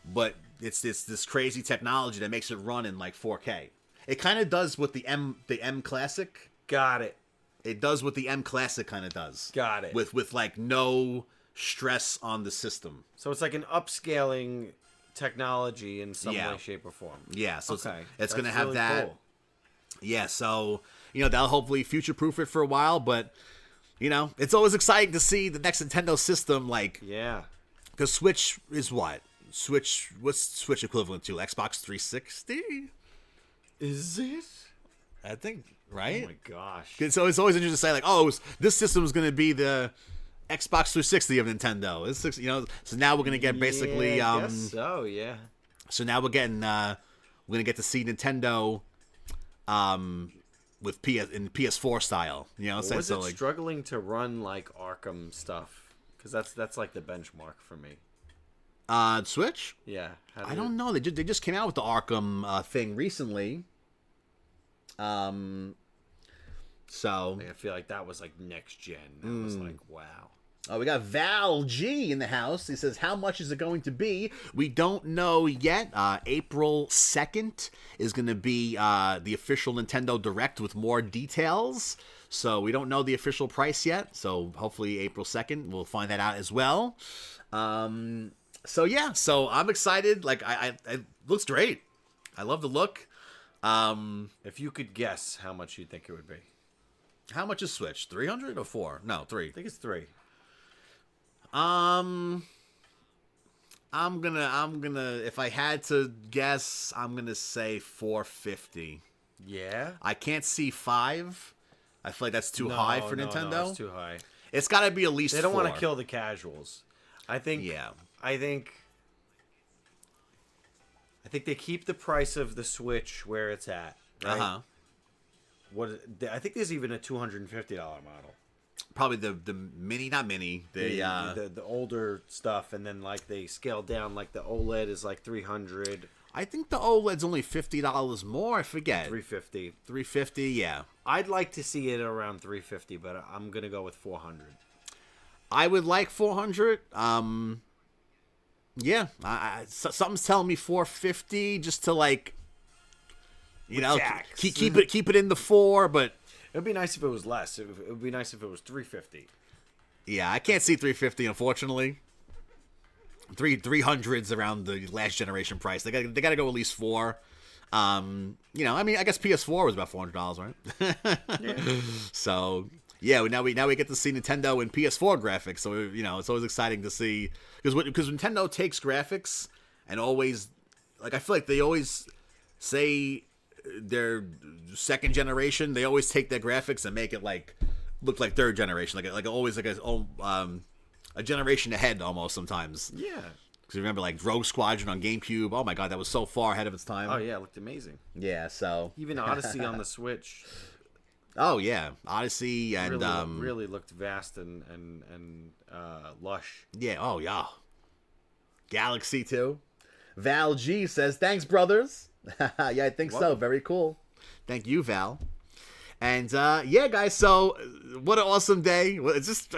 but it's this crazy technology that makes it run in like 4K. It kind of does what the M Classic. Got it. It does what the M Classic kind of does. Got it. With like no stress on the system. So it's like an upscaling technology in some way, shape, or form. Yeah, so it's going to That's have really that. cool. Yeah, so, that'll hopefully future-proof it for a while, but, it's always exciting to see the next Nintendo system, like... Yeah. Because Switch is what? What's Switch equivalent to? Xbox 360? Is it? I think, right? Oh my gosh. It's always interesting to say, like, oh, this system is going to be the Xbox 360 of Nintendo. It's, so now we're going to get basically... I guess so, yeah. So now we're going to get to see Nintendo... with in PS4 style, Was it struggling to run like Arkham stuff? Because that's like the benchmark for me. Switch? Yeah. I don't know. They just came out with the Arkham thing recently. So I feel like that was like next gen. That was like, wow. Oh, we got Val G in the house. He says, how much is it going to be? We don't know yet. April 2nd is going to be the official Nintendo Direct with more details. So we don't know the official price yet. So hopefully April 2nd, we'll find that out as well. So yeah, so I'm excited. Like, it looks great. I love the look. If you could guess how much you think it would be. How much is Switch? 300 or 4? No, 3. I think it's 3. I'm gonna if I had to guess, I'm gonna say 450. Yeah? I can't see 5. I feel like that's too high for Nintendo. No, it's too high. It's got to be at least 4. They don't want to kill the casuals. I think they keep the price of the Switch where it's at. Right? I think there's even a $250 model. Probably the mini, not mini. The older stuff, and then like they scale down. Like the OLED is like $300. I think the OLED's only $50 more. I forget. $350. $350. Yeah. I'd like to see it around $350, but I'm gonna go with $400. I would like $400. Yeah. Something's telling me $450 just to like, keep it in the 4, but. It would be nice if it was less. It would be nice if it was $350. Yeah, I can't see $350, unfortunately. 300's around the last generation price. They got to go at least 4. I mean, I guess PS4 was about $400, right? Yeah. So yeah, now we get to see Nintendo in PS4 graphics. So it's always exciting to see because Nintendo takes graphics and always I feel like they always say. Their second generation, they always take their graphics and make it look like third generation, like always a generation ahead almost sometimes. Yeah, because remember like Rogue Squadron on GameCube. Oh my god, that was so far ahead of its time. Oh yeah, it looked amazing. Yeah, so even Odyssey on the Switch. Oh yeah, Odyssey and really looked vast and lush. Yeah. Oh yeah. Galaxy too. Val G says thanks, brothers. Yeah, I think so. Very cool. Thank you, Val. And yeah, guys. So what an awesome day! It's just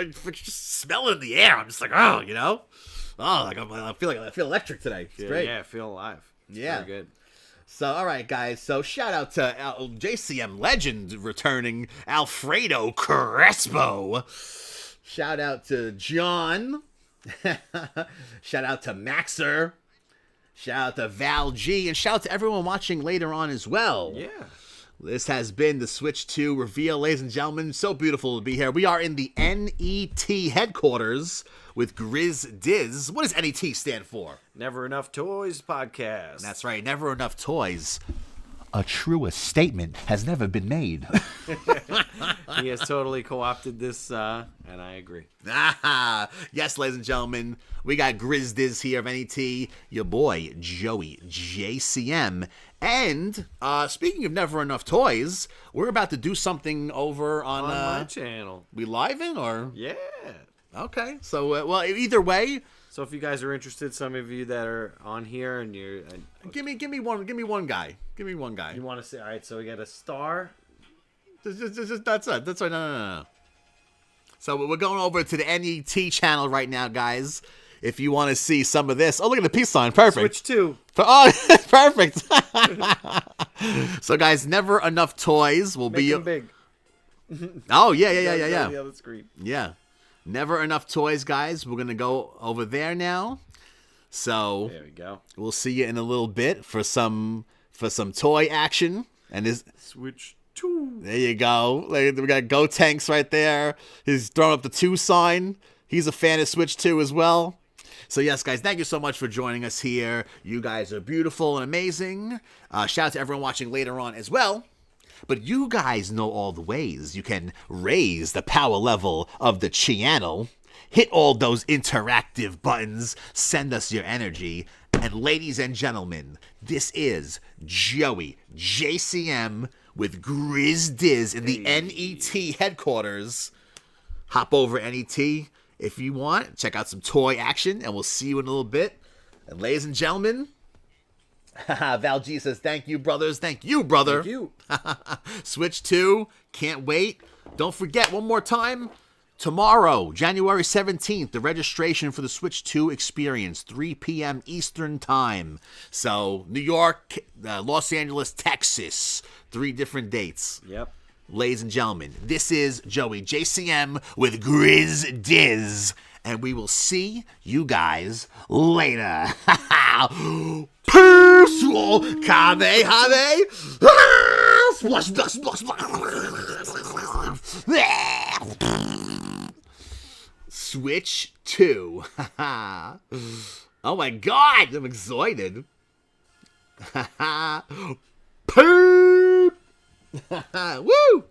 smell it in the air. I'm just like, like I feel electric today. It's great. Yeah, I feel alive. It's very good. So all right, guys. So shout out to JcM legend returning Alfredo Crespo. Shout out to John. Shout out to Maxer. Shout out to Val G, and shout out to everyone watching later on as well. Yeah. This has been the Switch 2 reveal, ladies and gentlemen. So beautiful to be here. We are in the NET headquarters with GrizDiS. What does NET stand for? Never Enough Toys Podcast. That's right, Never Enough Toys. A truer statement has never been made. He has totally co-opted this, and I agree. Yes, ladies and gentlemen, we got GrizDiS here of NET, your boy, Joey, JcM. And speaking of Never Enough Toys, we're about to do something over on my channel. We live in, or? Yeah. Okay, so, well, either way, So if you guys are interested, some of you that are on here and you're, Give me one guy. Give me one guy. you want to say, all right, so we got a star. That's it. That's right. No. So we're going over to the NET channel right now, guys. If you want to see some of this. Oh, look at the peace sign. Perfect. Switch 2. Oh, perfect. So, guys, never enough toys will Make be. them big. Oh, yeah. The other screen. Yeah. Never enough toys, guys. We're going to go over there now. So, There we go. we'll see you in a little bit for some toy action. And this. Switch 2. There you go. We got Go Tanks right there. He's throwing up the 2 sign. He's a fan of Switch 2 as well. So, yes, guys, thank you so much for joining us here. You guys are beautiful and amazing. Shout out to everyone watching later on as well. But you guys know all the ways you can raise the power level of the channel. Hit all those interactive buttons. Send us your energy. And ladies and gentlemen, this is Joey, JcM, with GrizDiS in the NET headquarters. Hop over NET if you want. Check out some toy action, and we'll see you in a little bit. And ladies and gentlemen, Val G says, thank you, brothers. Thank you, brother. Thank you. Switch 2. Can't wait. Don't forget, one more time, tomorrow, January 17th, the registration for the Switch 2 experience, 3 p.m. Eastern Time. So, New York, Los Angeles, Texas. 3 different dates. Yep. Ladies and gentlemen, this is Joey, JcM, with GrizDiS. And we will see you guys later. Peace! Kamehameha! Splash, splash, splash, splash. Switch 2. Oh my god, I'm excited. Peace! Woo!